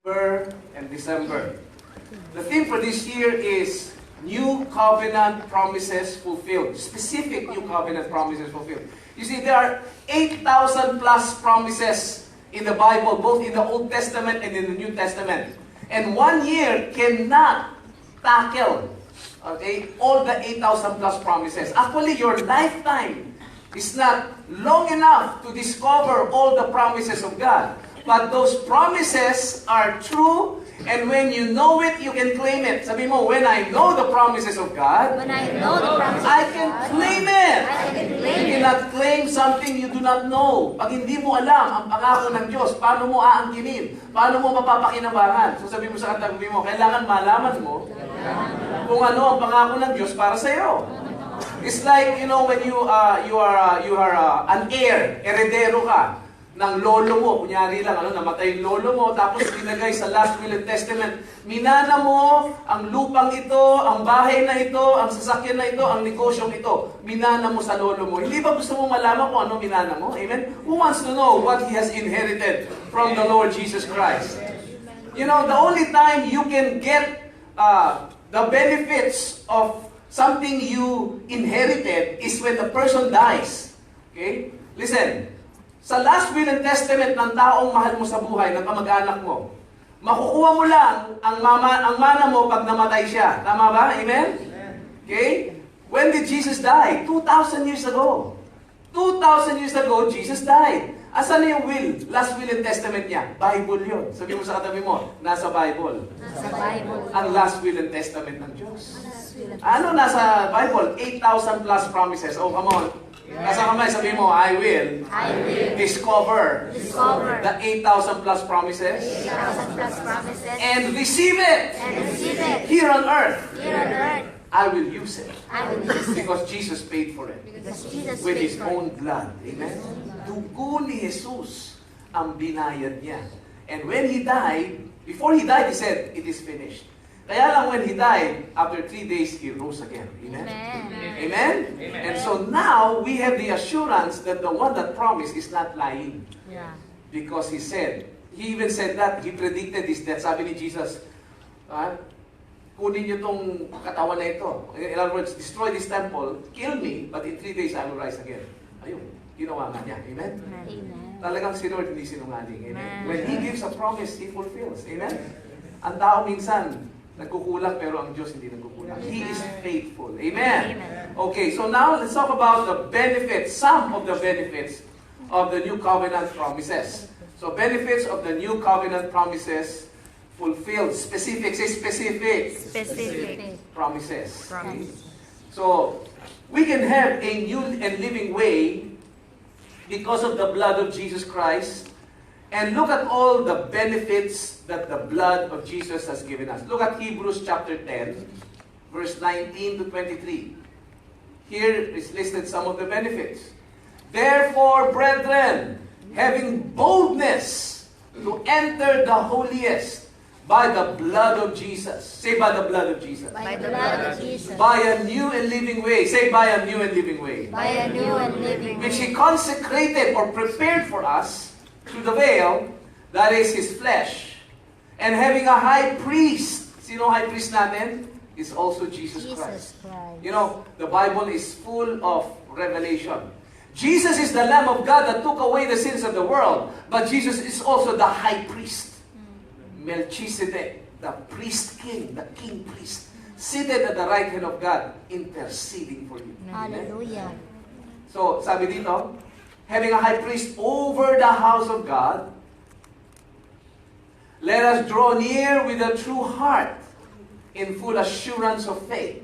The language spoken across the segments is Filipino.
November and December. The theme for this year is New Covenant Promises Fulfilled. Specific New Covenant Promises Fulfilled. You see, there are 8,000 plus promises in the Bible, both in the Old Testament and in the New Testament. And 1 year cannot tackle all the 8,000 plus promises. Actually, your lifetime is not long enough to discover all the promises of God. But those promises are true, and when you know it, you can claim it. Sabi mo, when I know the promises of God, When I know the promises I of can God, claim it. I can You claim it. cannot claim something you do not know. Pag hindi mo alam ang pangako ng Diyos, paano mo aangkinin? Paano mo mapapakinabangan? So sabi mo sa katabi mo, kailangan malaman mo kung ano ang pangako ng Diyos para sa iyo. It's like, you know, when you are an heir, heredero ka ng lolo mo, kunyari lang, namatay yung lolo mo, tapos binagay sa last will and testament, minana mo ang lupang ito, ang bahay na ito, ang sasakyan na ito, ang negosyong ito, minana mo sa lolo mo. Hindi ba gusto mong malaman kung ano minana mo? Amen? Who wants to know what he has inherited from the Lord Jesus Christ? You know, the only time you can get the benefits of something you inherited is when the person dies. Okay? Listen, sa last will and testament ng taong mahal mo sa buhay, ng kamag-anak mo, makukuha mo lang ang mana mo pag namatay siya. Tama ba? Amen? Okay? When did Jesus die? 2,000 years ago. 2,000 years ago, Jesus died. Asan na yung will? Last will and testament niya? Bible yun. Sabi mo sa katabi mo, nasa Bible. Nasa Bible. Ang last will and testament ng Diyos. Ano nasa Bible? 8,000 plus promises. Oh, come on. Nasa kamay, sabi mo, I will discover the 8,000 plus promises 8,000 plus promises and receive it here on earth. here on earth. I will use it I will use it because Jesus paid for it because Jesus with paid His for it. own blood. Amen? Dugo ni Jesus ang binayad niya. And when He died, before He died, He said, it is finished. Kaya lang when He died, after 3 days, He rose again. Amen? Amen. Amen? And so now, we have the assurance that the one that promised is not lying. Yeah. Because He even said that, He predicted this, that sabi ni Jesus, kunin niyo tong katawan na ito. In other words, destroy this temple, kill me, but in 3 days I will rise again. Ayun, ginawa nga niya. Amen? Amen. Talagang si Lord hindi sinungaling. Amen? Amen. When He gives a promise, He fulfills. Amen? Ang tao minsan, nagkukulang pero ang Diyos hindi nagkukulang. He is faithful. Amen? Amen. Okay, so now let's talk about the benefits, some of the benefits of the New Covenant promises. So benefits of the New Covenant promises fulfilled. Specific, say specific. Specific Promises. Okay? promise. So, we can have a new and living way because of the blood of Jesus Christ. And look at all the benefits that the blood of Jesus has given us. Look at Hebrews chapter 10, verse 19 to 23. Here is listed some of the benefits. Therefore, brethren, having boldness to enter the holiest by the blood of Jesus. Say, by the blood of Jesus. By the blood of Jesus. By a new and living way. Say, by a new and living way. By a new and living Which way. He consecrated or prepared for us through the veil, that is His flesh. And having a high priest. Sino high priest natin? Is also Jesus Christ. You know, the Bible is full of revelation. Jesus is the Lamb of God that took away the sins of the world. But Jesus is also the high priest. Melchizedek, the priest king, the king priest, seated at the right hand of God, interceding for you. Amen? Hallelujah. So, sabi dito, having a high priest over the house of God, let us draw near with a true heart in full assurance of faith,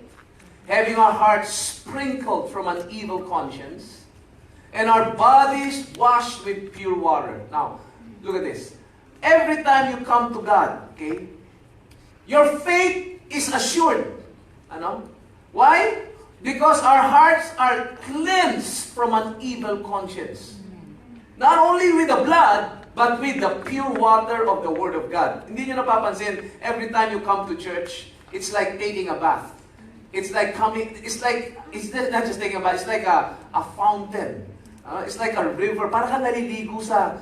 having our hearts sprinkled from an evil conscience, and our bodies washed with pure water. Now, look at this. Every time you come to God, okay, your faith is assured. Ano? Why? Because our hearts are cleansed from an evil conscience. Not only with the blood, but with the pure water of the Word of God. Hindi nyo napapansin, every time you come to church, it's like taking a bath. It's like it's not just taking a bath, it's like a fountain. It's like a river. Parang ka naliligo sa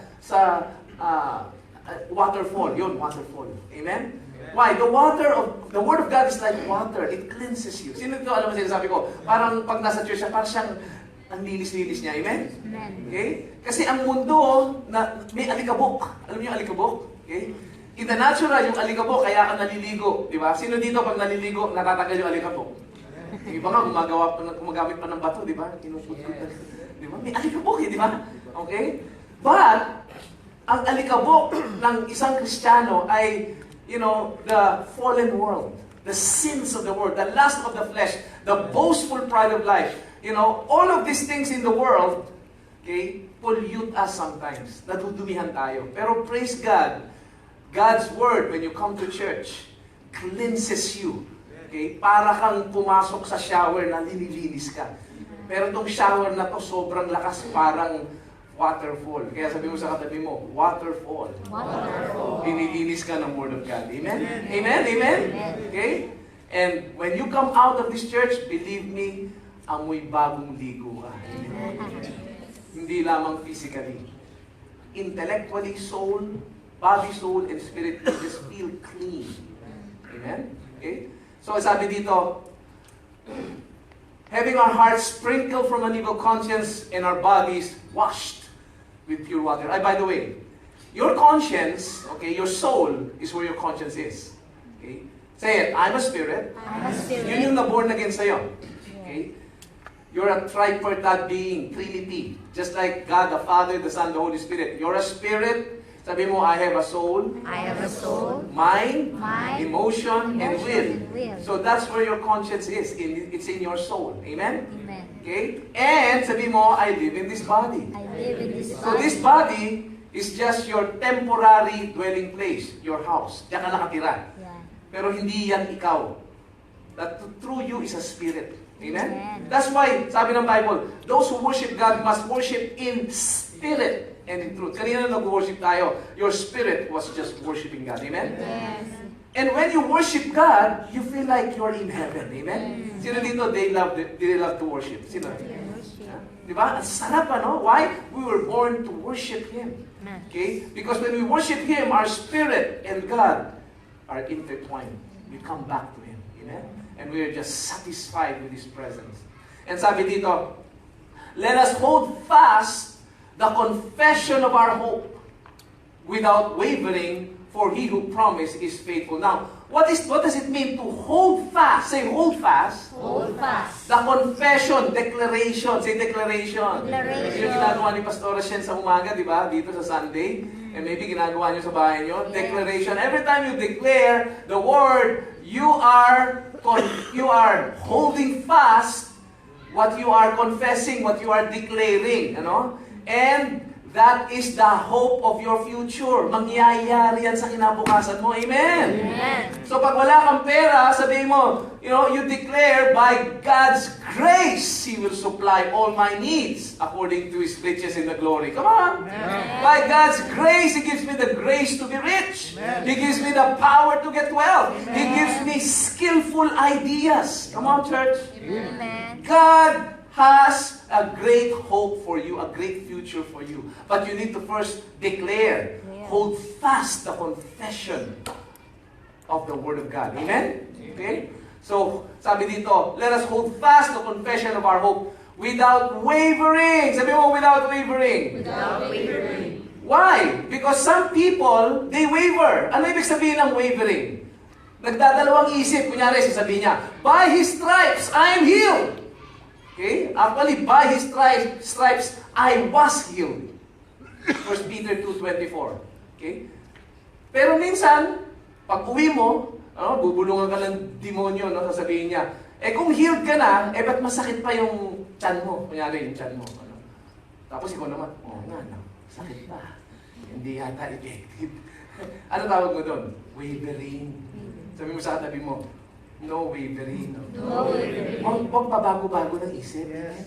waterfall. Yun, waterfall. Amen? Why? The Word of God is like water. It cleanses you. Sino ito, alam mo sinasabi ko? Parang pag nasa church siya, parang siyang ang linis-linis niya. Amen? Amen. Okay? Kasi ang mundo, may alikabok. Alam niyo yung alikabok? Okay? In the natural, yung alikabok, kaya ka naliligo. Di ba? Sino dito pag naliligo, natatanggal yung alikabok? Yung iba nga, gumagamit pa ng bato, di ba? Kinuputput na. Di ba? May alikabok eh, di ba? Okay? But, ang alikabok ng isang Kristiyano ay, the fallen world, the sins of the world, the lust of the flesh, the boastful pride of life. All of these things in the world, okay, pollute us sometimes. Nadudumihan tayo. Pero praise God, God's Word, when you come to church, cleanses you. Okay? Para kang pumasok sa shower na linilinis ka. Pero itong shower na to sobrang lakas, parang waterfall. Kaya sabi mo sa katabi mo, waterfall. Waterfall. Linilinis ka ng Word of God. Amen? Amen? Amen? Okay? And when you come out of this church, believe me, amoy bagong ligo ka. Hindi lamang physically. Intellectually, soul, body, soul, and spirit, you just feel clean. Amen? Okay? So, sabi dito, having our hearts sprinkled from an evil conscience and our bodies washed with pure water. By the way, your conscience, okay, your soul is where your conscience is. Okay? Say it, I'm a spirit. I'm a spirit. Yun yung na-born again sa'yo. Okay? You're a tripartite being, Trinity. Just like God, the Father, the Son, the Holy Spirit. You're a spirit. Sabi mo, I have a soul. I have a soul. Mind, Mind, emotion, and will. and will. So that's where your conscience is. It's in your soul. Amen? Amen. Okay? And sabi mo, I live in this body. I live in this So this body is just your temporary dwelling place, your house. Diyan ka nakatira. Yeah. Pero hindi yan ikaw. That through you is a spirit. Amen? Amen. That's why, sabi ng Bible, those who worship God must worship in spirit and in truth. Kanina nag-worship tayo, your spirit was just worshiping God. Amen? Yes. And when you worship God, you feel like you're in heaven. Amen? Sino dito, they love to worship? Sino? Di ba? Ang sarap, ano? Why? We were born to worship Him. Okay? Because when we worship Him, our spirit and God are intertwined. We come back to Him. Amen? And we are just satisfied with His presence. And sabi dito, let us hold fast the confession of our hope without wavering, for He who promised is faithful. Now, what does it mean to hold fast? Say, hold fast. Hold fast. The confession, declaration. Say, declaration. Declaration. Yung ginagawa ni Pastora Shen sa umaga, di ba? Dito sa Sunday. And maybe ginagawa niyo sa bahay niyo. Yes. Declaration. Every time you declare the word, you are holding fast what you are confessing, what you are declaring. And that is the hope of your future. Mangyayari yan sa kinabukasan mo. Amen? Amen. So pag wala kang pera, sabihin mo, you declare, by God's grace, He will supply all my needs according to His riches in the glory. Come on! Amen. By God's grace, He gives me the grace to be rich. Amen. He gives me the power to get wealth. Amen. He gives me skillful ideas. Come on, church. Amen. God has a great hope for you, a great future for you. But you need to first declare, hold fast the confession of the Word of God. Amen? Okay? So, sabi dito, let us hold fast the confession of our hope without wavering. Sabi mo, without wavering. Without wavering. Why? Because some people, they waver. Ano ibig sabihin ng wavering? Nagdadalawang isip. Kunyari, sasabihin niya, by His stripes, I am healed. Okay? Actually, by His stripes, I was healed. 1 Peter 2:24. Okay? Pero minsan, pag uwi mo, bubulungan ka ng demonyo, sasabihin niya, kung healed ka na, ba't masakit pa yung tiyan mo? Kunyari, yung tiyan mo. Tapos ikaw naman, sakit pa. Hindi yata effective. Ano tawag mo doon? Wavering. Sabi mo sa katabi mo, no wavering. No wavering. Huwag pabago-bago ng isip. Yes.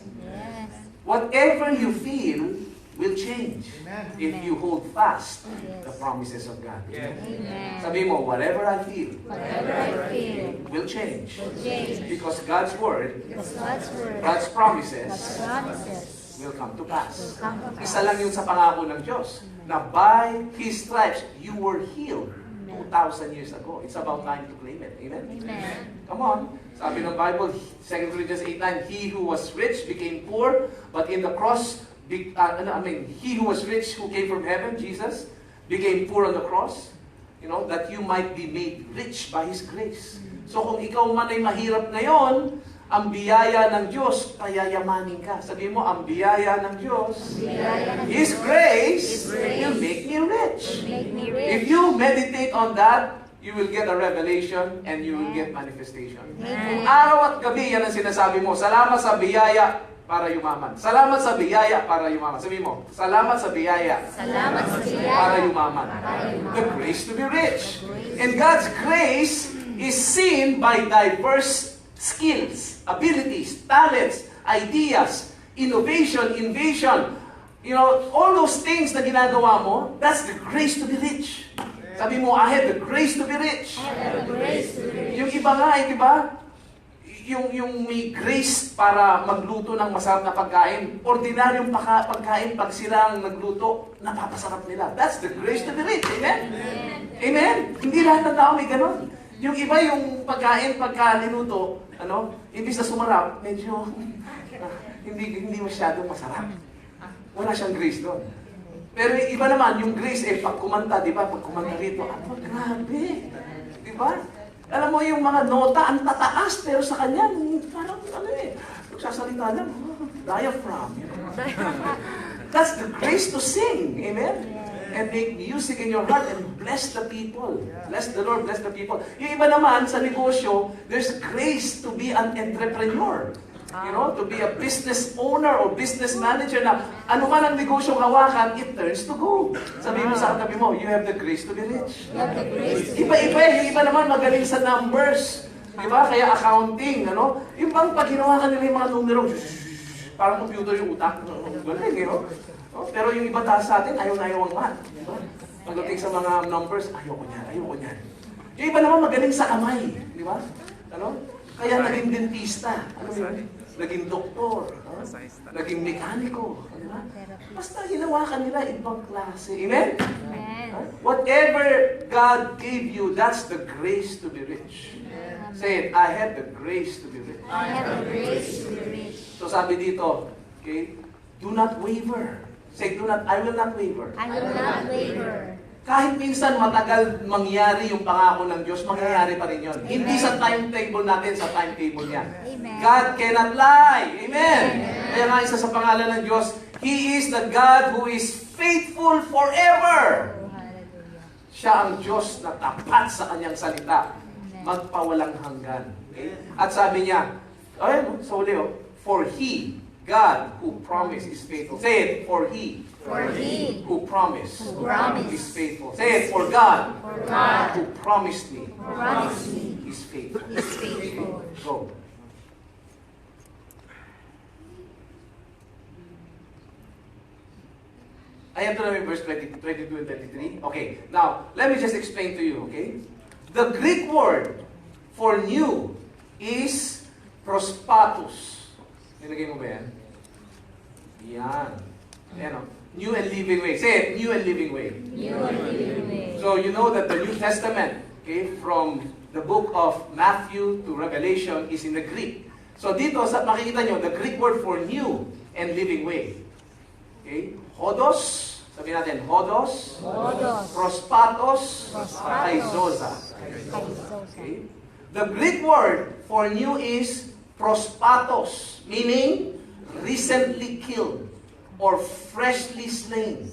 Whatever you feel will change Amen. if you hold fast Yes. the promises of God. Yes. Amen. Sabi mo, whatever I feel Whatever I feel will change. will change. Because God's word, Because God's word, God's God's promises promises will come to pass. will come to pass. Isa lang yun sa pangako ng Diyos. na by His stripes, you were healed 2,000 years ago. It's about time to claim it. Amen? Amen. Come on. Sabi ng Bible, 2 Corinthians 8:9, He who was rich became poor, but in the cross, He who was rich, who came from heaven, Jesus, became poor on the cross, that you might be made rich by His grace. So kung ikaw man ay mahirap ngayon, ang biyaya ng Diyos, payayamanin ka. Sabi mo, ang biyaya ng Diyos, His grace will make me rich. Make me If rich. you meditate on that, you will get a revelation and you will get manifestation. Amen. Araw at gabi, yan ang sinasabi mo. Salamat sa biyaya para yumaman. Salamat sa biyaya para yumaman. Sabi mo, salamat sa biyaya Salamat sa biyaya. para yumaman. Para yumaman. The grace to be rich. And God's grace is seen by diverse skills, abilities, talents, ideas, innovation, invasion. All those things na ginagawa mo, that's the grace to be rich. Sabi mo, I have the grace to be rich. I have the grace to be rich. Yung iba nga, di ba? Yung may grace para magluto ng masarap na pagkain. Ordinaryong pagkain, pag sila ang nagluto, napapasarap nila. That's the grace to be rich. Amen? Amen? Hindi lahat ng tao may ganun. Yung iba yung pagkain, pagka niluto, imbis na sumarap, medyo hindi masyadong masarap. Wala siyang grace doon. Pero iba naman, yung grace, pag kumanta, di ba? Pag kumanta rito, grabe. Di ba? Alam mo, yung mga nota, ang tataas, pero sa kanya, parang, magsasalita lang, diaphragm. That's the grace to sing. Amen? And make music in your heart and bless the people. Bless the Lord, bless the people. Yung iba naman, sa negosyo, there's grace to be an entrepreneur. To be a business owner or business manager na ano man ang negosyong hawakan, it turns to gold. Sabi mo sa katabi mo, you have the grace to be rich. You have the grace to be Iba-iba, yung iba naman magaling sa numbers. Diba? Kaya accounting, Yung bang pag hinawakan nila yung mga numero, parang computer yung utak. Galing, Pero yung iba taas sa atin, ayaw na ayaw ang math. Diba? Pagdating sa mga numbers, ayoko niyan. Yung iba naman magaling sa kamay. Di ba? Kaya naging dentista. Naging doktor. Naging mekaniko. Di ba? Basta hinawakan nila ibang klase. Amen? Amen. Whatever God gave you, that's the grace to be rich. Say it, I have the grace to be rich. I have the grace to be rich. So sabi dito, okay, do not waver. Say, I will not waver. I will not waver. Kahit minsan matagal mangyari yung pangako ng Diyos, mangyayari pa rin yun. Hindi sa timetable natin, sa timetable niya. Amen. God cannot lie. Amen. Kaya nga isa sa pangalan ng Diyos, He is the God who is faithful forever. Oh, hallelujah. Siya ang Diyos na tapat sa kanyang salita. Magpawalang hanggan. Okay? At sabi niya, sa uli, for He, God who promised is faithful. Say it, for He who promised is faithful. Say it, for God who promised me is faithful. Go. I have to know in verse 22 and 23. Okay, now, let me just explain to you, okay? The Greek word for new is prospatos. Nilagay mo ba yan? Yan. Ayan o. New and living way. Say it, new and living way. New and living way. So you know that the New Testament, okay, from the book of Matthew to Revelation is in the Greek. So dito, makikita nyo, the Greek word for new and living way. Okay? Hodos, sabi natin, hodos, prospatos, kaizosa. Okay? The Greek word for new is prospatos, meaning recently killed or freshly slain.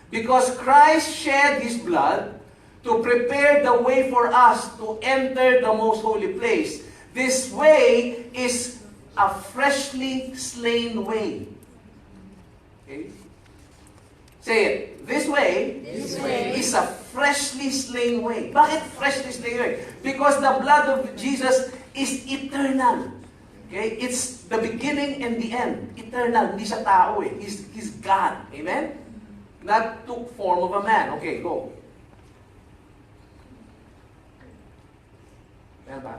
Because Christ shed His blood to prepare the way for us to enter the most holy place. This way is a freshly slain way. Okay? Say it. This way is a freshly slain way. Bakit freshly slain way? Because the blood of Jesus is eternal. Okay? It's the beginning and the end. Eternal. Hindi siya tao eh. He's God. Amen? Not took form of a man. Okay, go. Meron ba?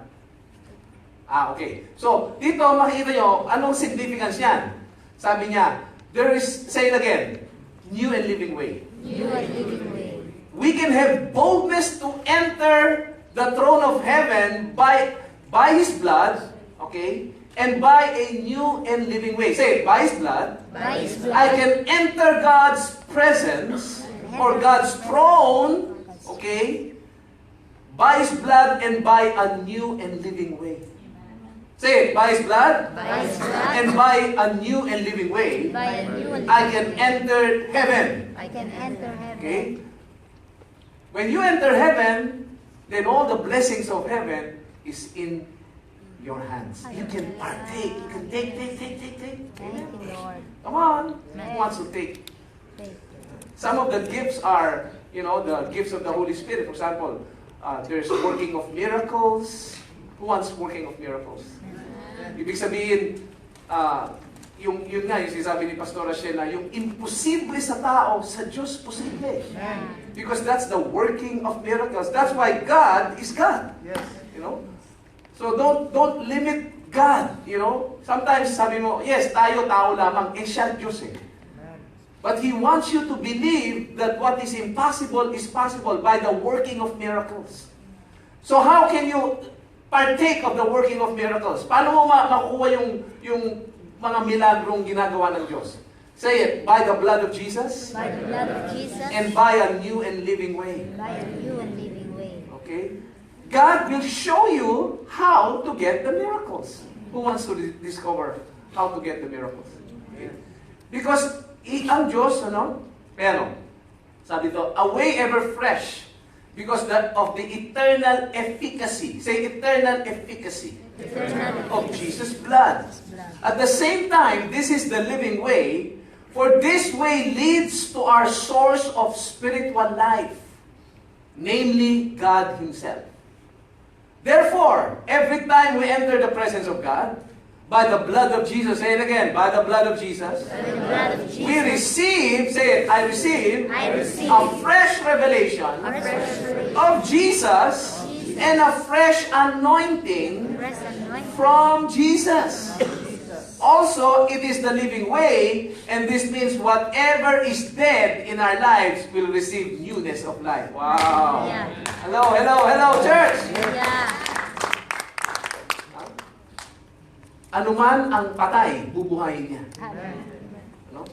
Okay. So, dito makikita nyo, anong significance yan? Sabi niya, there is, say it again, new and living way. new and living way. We can have boldness to enter the throne of heaven by His blood, okay? And by a new and living way. Say it, by His blood, By His blood, I can enter God's presence or God's throne, okay? By His blood and by a new and living way. Say it, by His blood by His blood, and by a new and living way, by a new and I living can way, enter heaven. I can enter heaven. Okay? When you enter heaven, then all the blessings of heaven is in your hands. You can partake. You can take. Thank you, Lord. Come on. Who wants to take? Thank you. Some of the gifts are, the gifts of the Holy Spirit. For example, there's working of miracles. Who wants working of miracles? Ibig sabihin, yun nga, yung sinasabi ni Pastora Sheila, yung imposible sa tao, sa Diyos posible. Because that's the working of miracles. That's why God is God. Yes. So don't limit God, Sometimes sabi mo, yes, tayo tao lamang, siya Diyos eh. But He wants you to believe that what is impossible is possible by the working of miracles. So how can you partake of the working of miracles? Paano mo makukuha yung mga milagrong ginagawa ng Diyos? Say it, by the blood of Jesus By the blood of Jesus, and by a new and living way. by a new and living way. Okay? God will show you how to get the miracles. Who wants to discover how to get the miracles? Okay? Because ang Diyos, pero, sabi ito, a way ever fresh because of the eternal efficacy. Say eternal efficacy of Jesus' blood. At the same time, this is the living way, for this way leads to our source of spiritual life, namely God Himself. Therefore, every time we enter the presence of God, by the blood of Jesus, say it again, by the blood of Jesus, By the blood of Jesus, we receive, say it, I receive, I receive a fresh revelation a fresh revelation, of Jesus and a fresh anointing fresh anointing from Jesus. Also, it is the living way, and this means whatever is dead in our lives will receive newness of life. Wow! Yeah. Hello, church! Yeah. Ano man ang patay, bubuhayin niya.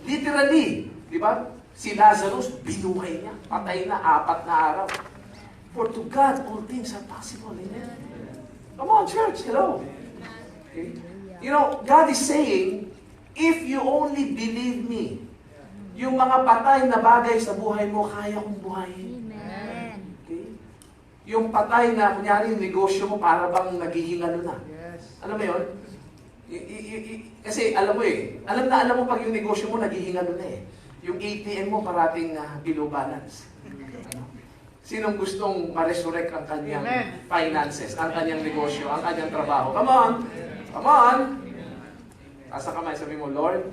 Literally, di ba? Si Lazarus, binuhay niya. Patay na, 4 na araw. For to God, all things are possible. Amen? Come on, church. Hello. Okay. God is saying, if you only believe me, yung mga patay na bagay sa buhay mo, kaya kong buhayin. Amen. Okay? Yung patay na, kunyari, yung negosyo mo, para bang naghihingalo na. Yes. Alam mo yun? Kasi alam mo pag yung negosyo mo naghihingalo na eh. Yung ATM mo parating below balance. Sinong gustong ma-resurrect ang kanyang finances, ang kanyang negosyo, ang kanyang trabaho? Come on! Come on! Asa kamay, sabi mo, Lord,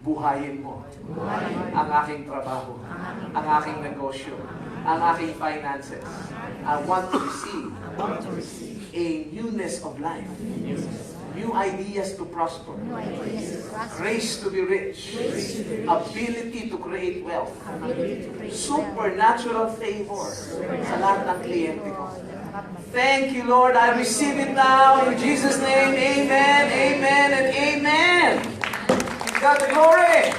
buhayin mo ang aking trabaho, ang aking negosyo, ang aking finances. I want to receive a newness of life. New ideas to prosper. New ideas to prosper. Grace to be rich. Ability to create wealth. Ability to create wealth. Supernatural favor sa lahat ng kliyente ko. Thank you, Lord. I receive it now in Jesus' name. Amen, amen, and amen. God the glory.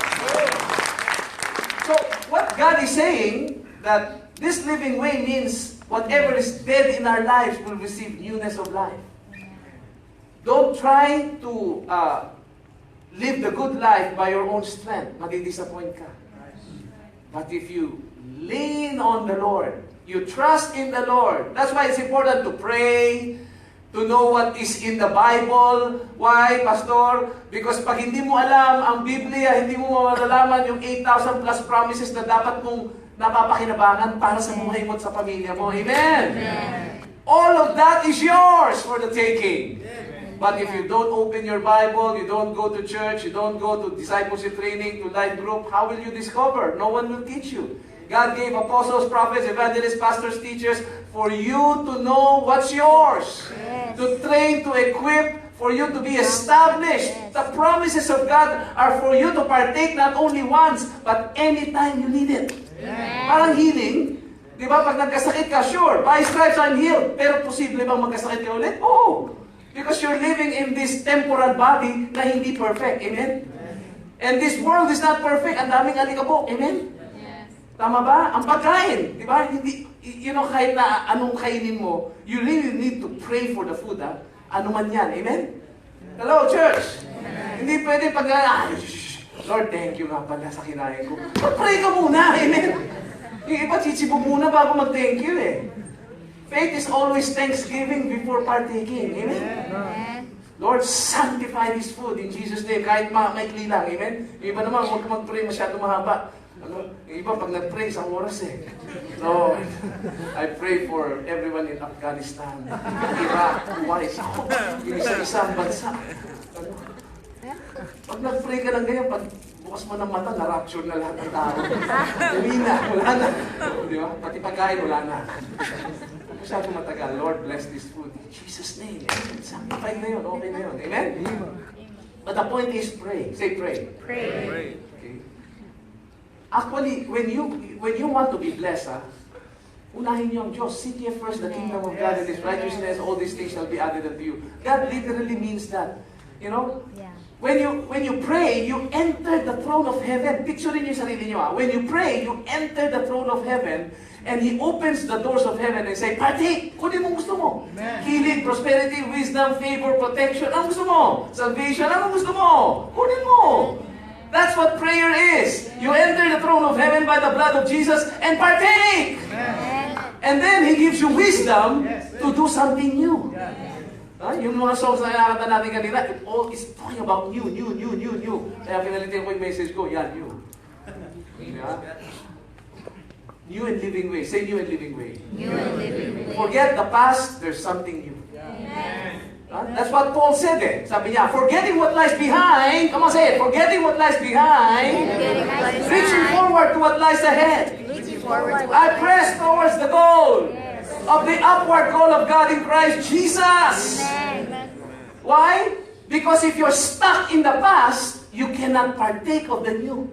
So, what God is saying, that this living way means whatever is dead in our lives will receive newness of life. Don't try to live the good life by your own strength. Madidisappoint ka. But if you lean on the Lord, you trust in the Lord. That's why it's important to pray, to know what is in the Bible. Why, Pastor? Because pag hindi mo alam ang Biblia, hindi mo malalaman yung 8,000 plus promises na dapat mong napapakinabangan para sa buhay mo at sa pamilya mo. Amen? Amen. All of that is yours for the taking. But if you don't open your Bible, you don't go to church, you don't go to discipleship training, to life group, how will you discover? No one will teach you. God gave apostles, prophets, evangelists, pastors, teachers for you to know what's yours. Yes. To train, to equip For you to be established. The promises of God are for you to partake not only once, but anytime you need it. Parang healing. Di ba? Pag nagkasakit ka, sure, by stripes I'm healed. Pero posible bang magkasakit ka ulit? Oo. Because you're living in this temporal body na hindi perfect. Amen? And this world is not perfect. Ang daming alikabok. Amen? Tama ba? Ang pagkain, di ba? Hindi, kahit na anong kainin mo, you really need to pray for the food, ha? Ano man yan. Amen? Hello, church! Hindi pwede pag, Lord, thank you nga pala sa kinain ko. Pag-pray ka muna. Amen? Yung iba, chichibog muna bago mag-thank you, eh. Faith is always thanksgiving before partaking. Amen? Lord, sanctify this food in Jesus' name. Kahit maikli lang. Amen? Yung iba naman, huwag ka mag-pray masyado mahaba. Yung iba, pag nag-pray, isang oras eh. Lord, I pray for everyone in Afghanistan, Iraq, Kuwait, yung isa-isang bansa. Pag nag-pray ka lang ganyan, pag bukas mo ng mata, na-rapture na lahat ng tao. Hindi na, wala na. Di ba? Pati pagkain, wala na. Masyado matagal. Lord, bless this food. In Jesus' name. Amen. Sanctified na yun. Okay na yun. Amen? But the point is pray. Say pray. Pray. Okay. Actually, when you want to be blessed, unahin niyo ang Diyos. Seek ye first the kingdom of God and His righteousness. All these things shall be added unto you. God literally means that. You know? Yeah. When you pray, you enter the throne of heaven. Picturein niyo yung sarili niyo. When you pray, you enter the throne of heaven and He opens the doors of heaven and say, partake! Kunin mo gusto mo. Amen. Healing, prosperity, wisdom, favor, protection. Ang gusto mo? Salvation. Ang gusto mo? Kunin mo. That's what prayer is. You enter the throne of heaven by the blood of Jesus and partake. And then He gives you wisdom to do something new. Yung mga songs na nakakanta natin kanina, it all is talking about new. Kaya pinalitin ko yung message ko, yan, new. Yeah? New and living way. Say new and living way. New and living way. Forget the past, there's something new. That's what Paul said eh. Sabi niya, forgetting what lies behind, come on say it, forgetting what lies behind, reaching forward to what lies ahead. Reaching forward. I press towards the goal of the upward call of God in Christ Jesus. Amen. Why? Because if you're stuck in the past, you cannot partake of the new.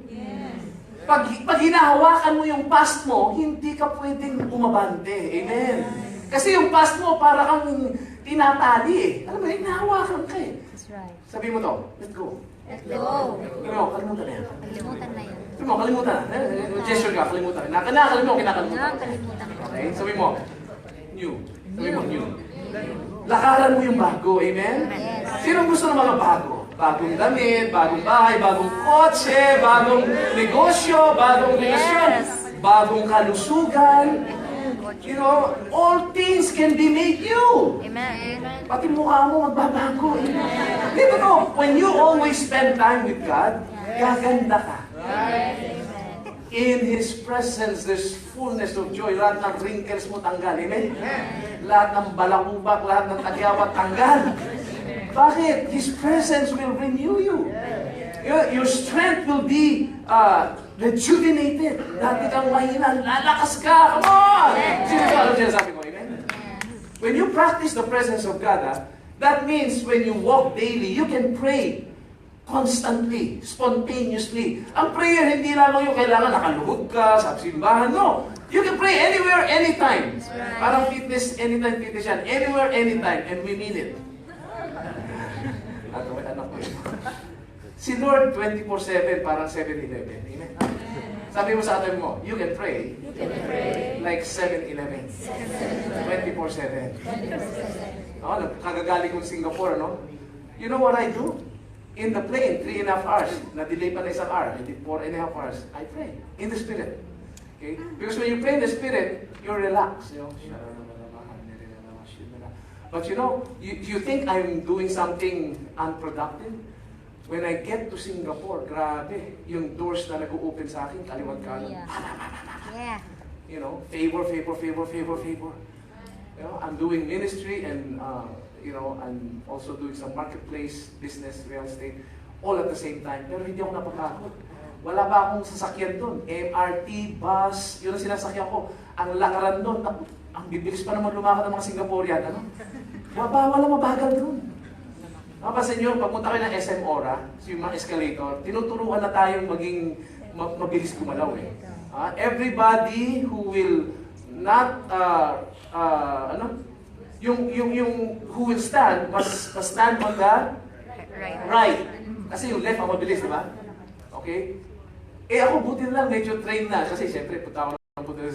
Pag hinahawakan mo yung past mo, hindi ka pwedeng umabante. Amen. Kasi yung past mo, para kang tinatali eh. Alam mo, hinahawakan ka eh. That's right. Sabi mo to, let's go. Let's go. Sabi mo, kalimutan na yan. Kalimutan na yun. Sabi mo, kalimutan na. Gesture ka, kalimutan. Kinakalimutan mo, kinakalimutan. Nakakalimutan ko. Okay? Sabi mo, new. Sabi mo, new. Lakaran mo yung bago. Amen? Sino gusto ng mga bago? Bagong damit, bagong bahay, bagong kotse, bagong negosyo, bagong relasyon, bagong kalusugan. You know, all things can be made new. Amen. Pati mukha mo magbabago. Di ba no? When you always spend time with God, gaganda ka. In His presence, there's fullness of joy. Lahat ng wrinkles mo tanggal. Amen? Lahat ng balakubak, lahat ng tagyawat tanggal. Bakit? His presence will renew you. Your strength will be rejuvenated. Dati kang mahina, lalakas ka. Come on! Sino ba alam sinasabi ko? Amen? When you practice the presence of God, that means when you walk daily, you can pray constantly, spontaneously. Ang prayer, hindi lamang yung kailangan nakaluhod ka sa simbahan. No. You can pray anywhere, anytime. Parang fitness, anytime fitness yan. Anywhere, anytime. And we mean it. Anak ko yun. Si Lord, 24/7, parang 7-Eleven. Amen? Sabi mo sa atin mo, you can pray like 7-Eleven. 24/7. Kagagaling kong Singapore, no? You know what I do? In the plane, 3.5 hours. Na-delay pa na isang hour. 4.5 hours. I pray. In the Spirit. Okay? Because when you pray in the Spirit, you're relaxed. You know? But you know, you think I'm doing something unproductive? When I get to Singapore, grabe, yung doors na nag-open sa akin, kaliwat kanan. Yeah. You know, favor. You know, I'm doing ministry and, you know, I'm also doing some marketplace, business, real estate, all at the same time. Pero hindi ako napapagod. Wala pa akong sasakyan doon. MRT, bus, yun ang sinasakyan ko. Ang lakaran doon, ang bibilis pa naman lumakad ng mga Singaporean, ano? Wala mabagal doon. Mapapansin nyo, pagpunta kayo ng SM Ora, yung mga escalator, tinuturuan na tayong maging mabilis gumalaw eh. Everybody who will not, yung who will stand, must stand on the right. Kasi yung left ang mabilis, di ba? Okay? Eh ako, buti na lang, medyo trained na. Kasi siyempre, punta ako ng punta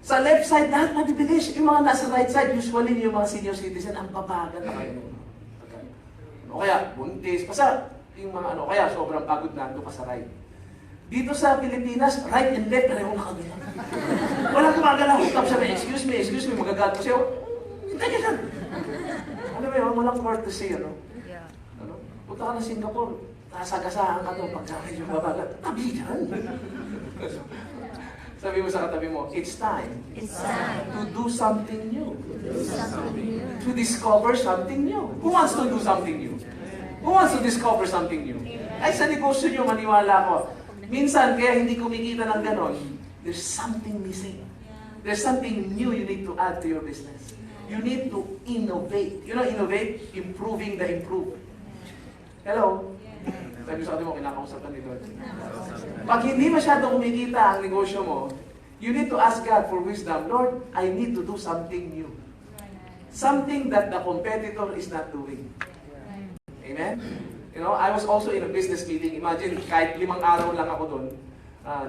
sa left side, lahat mabibilis. Yung mga nasa right side, usually yung mga senior citizen, ang babagal na kayo. O kaya, buntis. Basta, yung mga kaya sobrang pagod na doon ka sa right. Dito sa Pilipinas, right and left, pareho nakagalaw. Walang gumagalaw. Tapos sabi, excuse me, magagalit ko siya. Hintay ka lang. Ano ba yun, walang courtesy, Punta ka na Singapore, nasagasahan ka doon pagka medyo mabagal. Tabi dyan. Sabi mo sa katabi mo, it's time to do something new. To discover something new. Who wants to do something new? Who wants to discover something new? Ay, sa negosyo nyo, maniwala ko. Minsan, kaya hindi kumikita ng ganon, there's something missing. There's something new you need to add to your business. You need to innovate. You know, innovate, improving the improved. Hello? Sabi sa atin mo, kinakausapan ni Lord. Pag hindi masyadong kumikita ang negosyo mo, you need to ask God for wisdom. Lord, I need to do something new. Something that the competitor is not doing. Amen? You know, I was also in a business meeting. Imagine, kahit 5 araw lang ako doon.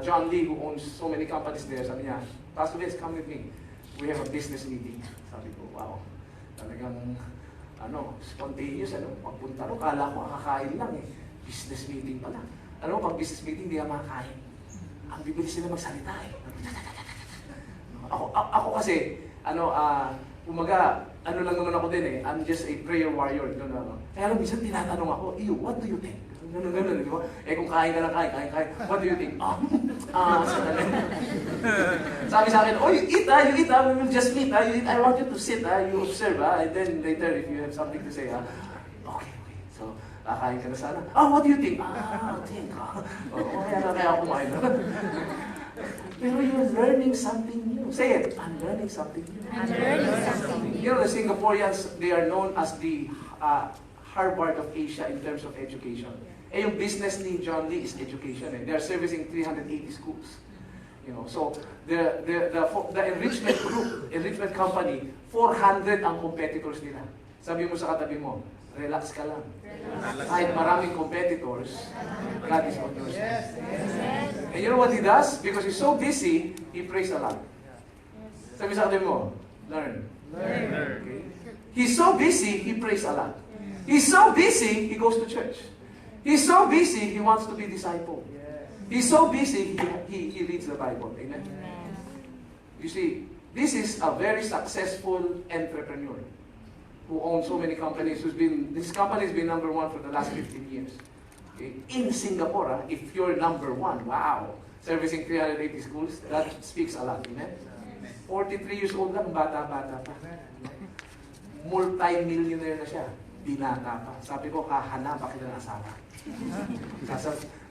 John Lee, who owns so many companies there, sabi niya, Pastor Vince, come with me. We have a business meeting. Sabi ko, wow. Talagang, spontaneous, Pagpunta ko, kala ko kakain lang eh. Business meeting pala. Pag business meeting, hindi ka makakain. Ang bibilis sila magsalita eh. Ako kasi, umaga, lang naman ako din eh. I'm just a prayer warrior. Kaya lang, minsan tinatanong ako, what do you think? Ganun, di ba? Eh kung kain ka lang, kain. What do you think? Sabi sa akin, you eat, we will just meet, you eat. I want you to sit, you observe, and then later, if you have something to say, okay. So, kakain ka na sana. What do you think? Think. Kaya ako kumain na. Pero you're learning something new. Say it, I'm learning something new. I'm learning something new. You know, the Singaporeans, they are known as the Harvard of Asia in terms of education. Eh, yung business ni John Lee is education. They are servicing 380 schools. You know, so the enrichment group, enrichment company, 400 ang competitors nila. Sabi mo sa katabi mo, relax ka lang. Kahit maraming competitors, God is on your side. And you know what he does? Because he's so busy, he prays a lot. Sabi sa katabi mo, learn. Okay? He's so busy, he prays a lot. He's so busy, he goes to church. He's so busy, he wants to be discipled. He's so busy, he reads the Bible. Amen? You see, this is a very successful entrepreneur who owns so many companies. This company has been #1 for the last 15 years. Okay? In Singapore, if you're #1, wow, servicing 380 schools, that speaks a lot. Amen? 43 years old lang, bata-bata pa. Multi-millionaire na siya. Binata pa. Sabi ko, hahanapan kita ng asawa.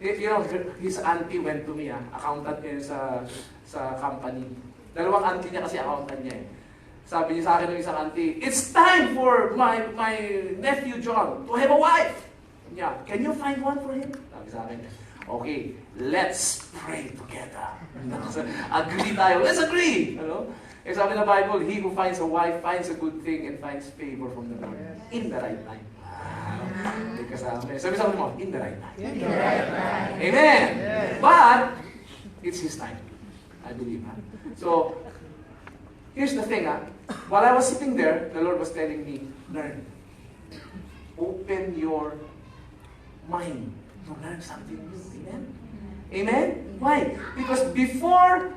You know, his auntie went to me, accountant niya sa company. 2 auntie niya kasi accountant niya eh. Sabi niya sa akin ng isang auntie, it's time for my nephew John to have a wife. Yeah, can you find one for him? Sabi sa akin, okay, let's pray together. Agree tayo. Let's agree! Eh sabi ng Bible, he who finds a wife finds a good thing and finds favor from the Lord in the right time. Sabi sa mo, in the right time. Amen! But, it's His time. I believe. So, here's the thing. While I was sitting there, the Lord was telling me, learn. Open your mind to learn something new. Amen? Amen? Why? Because before,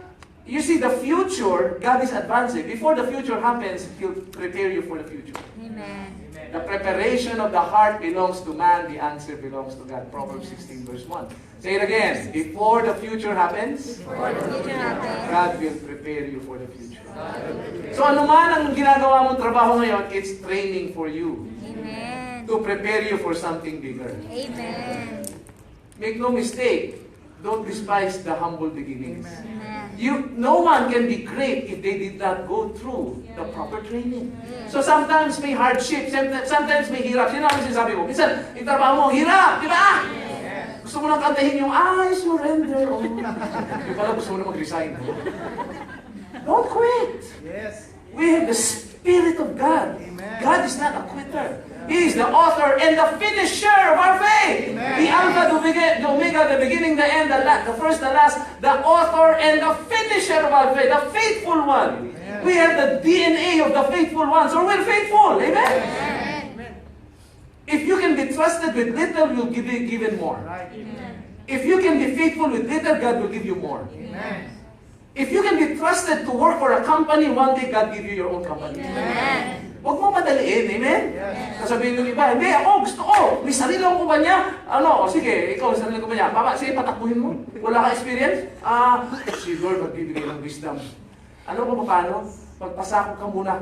you see, the future, God is advancing. Before the future happens, He'll prepare you for the future. Amen. The preparation of the heart belongs to man, the answer belongs to God. Proverbs 16 verse 1. Say it again. Before the future happens, God will prepare you for the future. So ano man ang ginagawa mong trabaho ngayon, it's training for you. Amen. To prepare you for something bigger. Amen. Make no mistake, don't despise the humble beginnings. Amen. No one can be great if they did not go through the proper training. So sometimes may hardship, sometimes may hirap. Sino ang sinasabi mo? Minsan, yung trabaho mo, hirap, di ba? Gusto mo lang kantahin yung, I surrender. Oh. Yung pala gusto mo na mag-resign. Don't quit. Yes. We have the Spirit of God. Amen. God is not a quitter. He is the author and the finisher of our faith. Amen. The Alpha, the Omega, the beginning, the end, the first, the last, the author and the finisher of our faith, the faithful one. Amen. We have the DNA of the faithful one, so we're faithful. Amen? Amen. If you can be trusted with little, you'll be given more. Right. If you can be faithful with little, God will give you more. Amen. If you can be trusted to work for a company, one day God give you your own company. Amen. Huwag mo madaliin, amen? Yes. Sasabihin ng iba, hindi, ako gusto ko, may sarili akong kumpanya. Ano, sige, ikaw, sarili akong kumpanya. Papa, sige, patakbuhin mo. Wala ka experience? Si Lord magbibigay ng wisdom. Ano kung paano? Magpasako ka muna.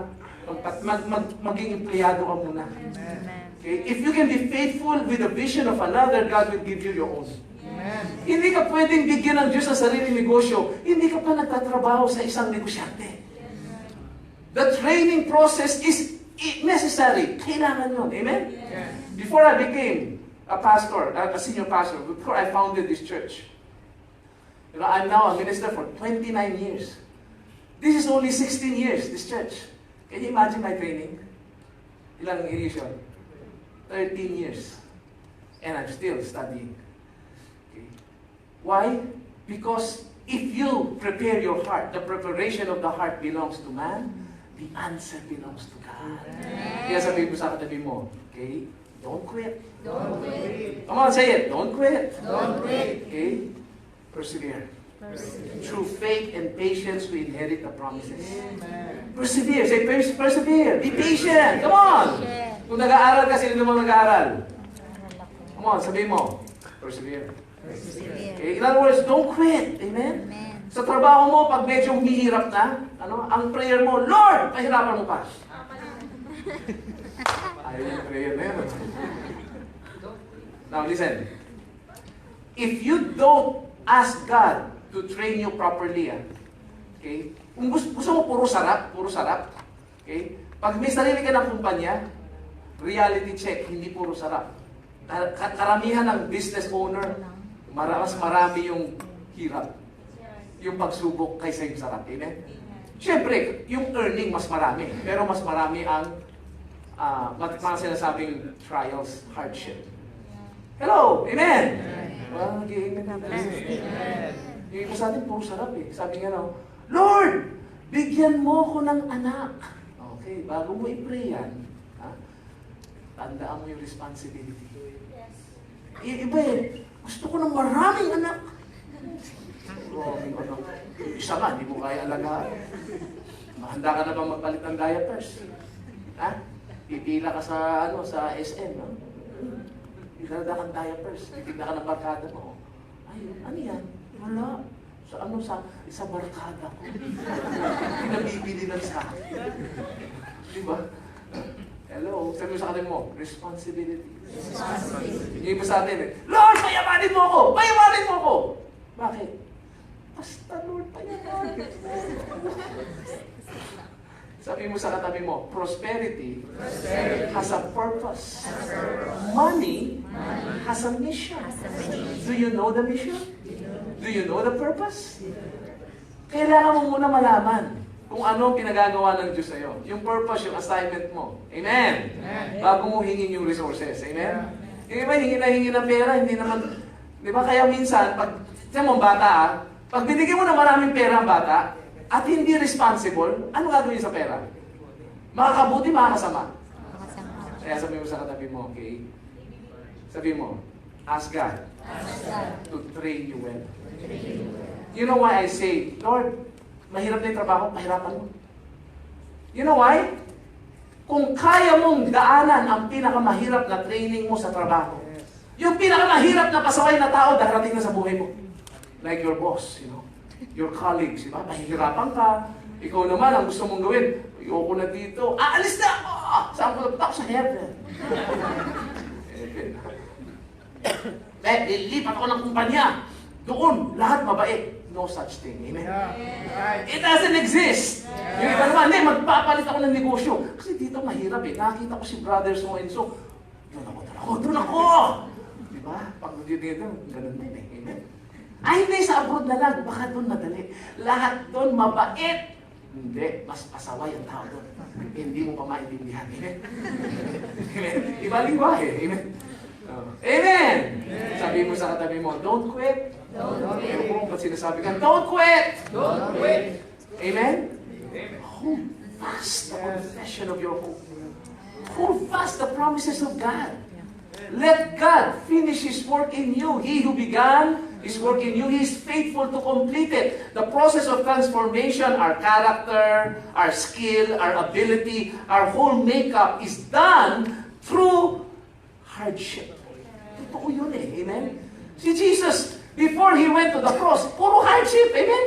Maging empleyado ka muna. Amen. Okay? If you can be faithful with the vision of another, God will give you your own. Amen. Hindi ka pwedeng bigyan ng Diyos sa sariling negosyo. Hindi ka pa nagtatrabaho sa isang negosyante. The training process is necessary. Kailangan yun. Amen? Yes. Before I became a pastor, a senior pastor, before I founded this church, I'm now a minister for 29 years. This is only 16 years, this church. Can you imagine my training? Ilang years yun? 13 years. And I'm still studying. Okay. Why? Because if you prepare your heart, the preparation of the heart belongs to man, the answer belongs to God. Kaya sabihin mo sa katabi mo, okay? Don't quit. Don't quit. Come on, say it. Don't quit. Don't quit. Okay? Persevere. Through faith and patience, we inherit the promises. Amen. Persevere. Say, persevere. Be patient. Come on. Kung nag-aaral ka, sino naman nag-aaral? Come on, sabihin mo. Persevere. Persevere. Okay? In other words, don't quit. Amen? Amen. Sa trabaho mo, pag medyo humihirap na, ang prayer mo, Lord, pahirapan mo pa. Ayaw yung prayer na yun. Now, listen. If you don't ask God to train you properly, okay? Kung gusto mo puro sarap, okay? Pag may sarili ka ng kumpanya, reality check, hindi puro sarap. Karamihan ng business owner, mas marami yung hirap. Yung pagsubok kaysa yung sarap. Amen? Siyempre, yung earning mas marami. Pero mas marami ang mga sinasabing trials, hardship. Hello! Amen! Well, nag-i-amen na. Yung iba sa atin, puro sarap eh. Sabi nga Lord, bigyan mo ko ng anak. Okay, bago mo i-pray yan, tandaan mo yung responsibility. Iba eh, gusto ko ng maraming anak. Isa nga, hindi mo kaya alagaan. Mahanda ka na bang magpalit ng diapers? Pipila ka sa SM, no? Pipila ka ng diapers, pipila ka ng barkada mo. Ay, ano yan? Wala. Sa barkada ko. Pinabibili lang sa akin. Diba? Hello, sabi mo sa kanila mo, responsibility. Yung iba sa atin Lord, payamanin mo ako! Payamanin mo ako! Bakit? Basta Lord, payamanin mo. Sabi mo sa katabi mo, prosperity has a purpose. Money has a mission. Do you know the mission? Do you know the purpose? Kailangan mo muna malaman kung ano ang pinagagawa ng Diyos sa'yo. Yung purpose, yung assignment mo. Amen? Bago mo hingin yung resources. Amen? Yung iba, hingin ng pera, hindi naman, di ba? Kaya minsan, pag, siya mong bata, pag binigyan mo na maraming pera ang bata, at hindi responsible, ano gagawin sa pera? Makakabuti, makakasama. Kaya sabi mo sa katabi mo, okay? Sabi mo, ask God to train you well. You know why I say, Lord, mahirap na yung trabaho, pahirapan mo. You know why? Kung kaya mong daanan ang pinakamahirap na training mo sa trabaho, yung pinakamahirap na pasaway na tao, darating na sa buhay mo. Like your boss, your colleagues, diba? Pahihirapan ka. Ikaw naman, ang gusto mong gawin, ayoko na dito. Aalis na ako! Saan ko na? Ako sa heaven. Lilipat ako ng kumpanya. Doon, lahat mabait. no such thing. Amen? Right. It doesn't exist. Yung iba naman, hindi, magpapalit ako ng negosyo. Kasi dito mahirap eh. Nakakita ko si brother so and so. Doon ako. Diba? Pag dito, ganun din eh. Amen? Ay, hindi, sa abroad na lang. Baka doon madali. Lahat doon mabait. Hindi, mas pasaway ang tao doon. Hindi mo pa maintindihan. Amen? Amen? Iba lingwahe. Amen? Amen! Sabi mo sa katabi mo, don't quit. Don't quit. Kung ba't sinasabi ka, don't quit! Don't quit. Amen? Hold fast the confession of your hope. Hold fast the promises of God. Let God finish His work in you. He who began His work in you, He is faithful to complete it. The process of transformation, our character, our skill, our ability, our whole makeup is done through hardship. Totoo yun eh. Amen? Si Jesus, before He went to the cross, puro hardship. Amen?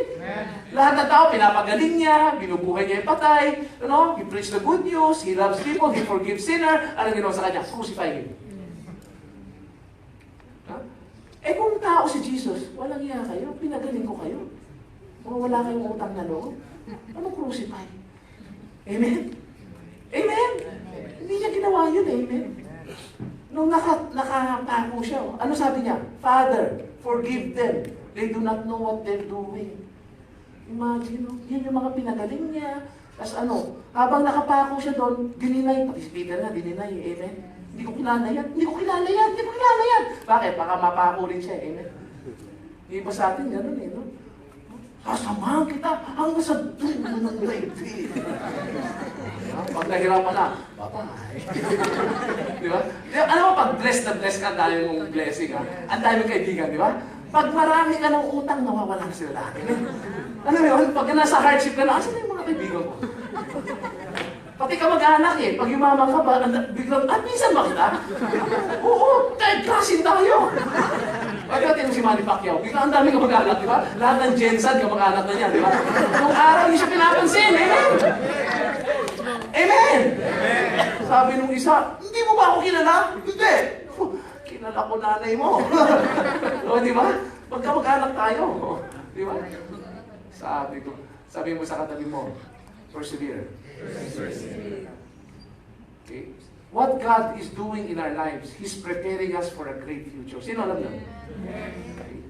Lahat ng tao, pinapagaling niya, binubuhay niya yung patay, He preached the good news, He loves people, He forgives sinner. Anong ginawa sa kanya? Crucify Him. Eh kung tao si Jesus, walang iya kayo, pinagaling ko kayo. O wala kayong utang na loob, anong crucify? Amen? Amen? Hindi niya ginawa yun, amen? Nung nakapako siya, ano sabi niya? Father, forgive them. They do not know what they're doing. Imagine, yun yung mga pinagaling niya. Tapos habang nakapako siya doon, dininay, pati si Peter na, dininay, amen? Hindi ko kilala yan, hindi ko kilala yan, hindi ko kilala yan. Bakit? Baka mapako rin siya, amen? Yung iba sa atin, gano'n eh, no? Sasamahan kita hanggang sa dulo ng daigdig. Pag nahirapan na, bye-bye. Di ba? Alam mo, pag blessed na blessed ka, dahil mong blessing, ha? Ang dami mong kaibigan, di ba? Pag marami ka ng utang, nawawala na sila lahat. Ano yun? Pag nasa hardship ka na, asan na yung mga kaibigan ko? Pati ka mag-anak eh. Pag yumaman ka ba, biglang, minsan ba kita? Oo, kahit klasin tayo. Pagdating mo si Manny Pacquiao, biglang ang dami ka mag-anak, di ba? Lahat ng Jensen ka mag-anak na niya, di ba? Nung araw, hindi siya pinapansin. Amen? Amen! Sabi nung isa, hindi mo ba ako kilala? Hindi. Kilala ko nanay mo. O, di ba? Pagka mag-anak tayo. Di ba? Sabi mo sa katabi mo, persevere. Okay? What God is doing in our lives, He's preparing us for a great future. Sino alam niyo? Okay.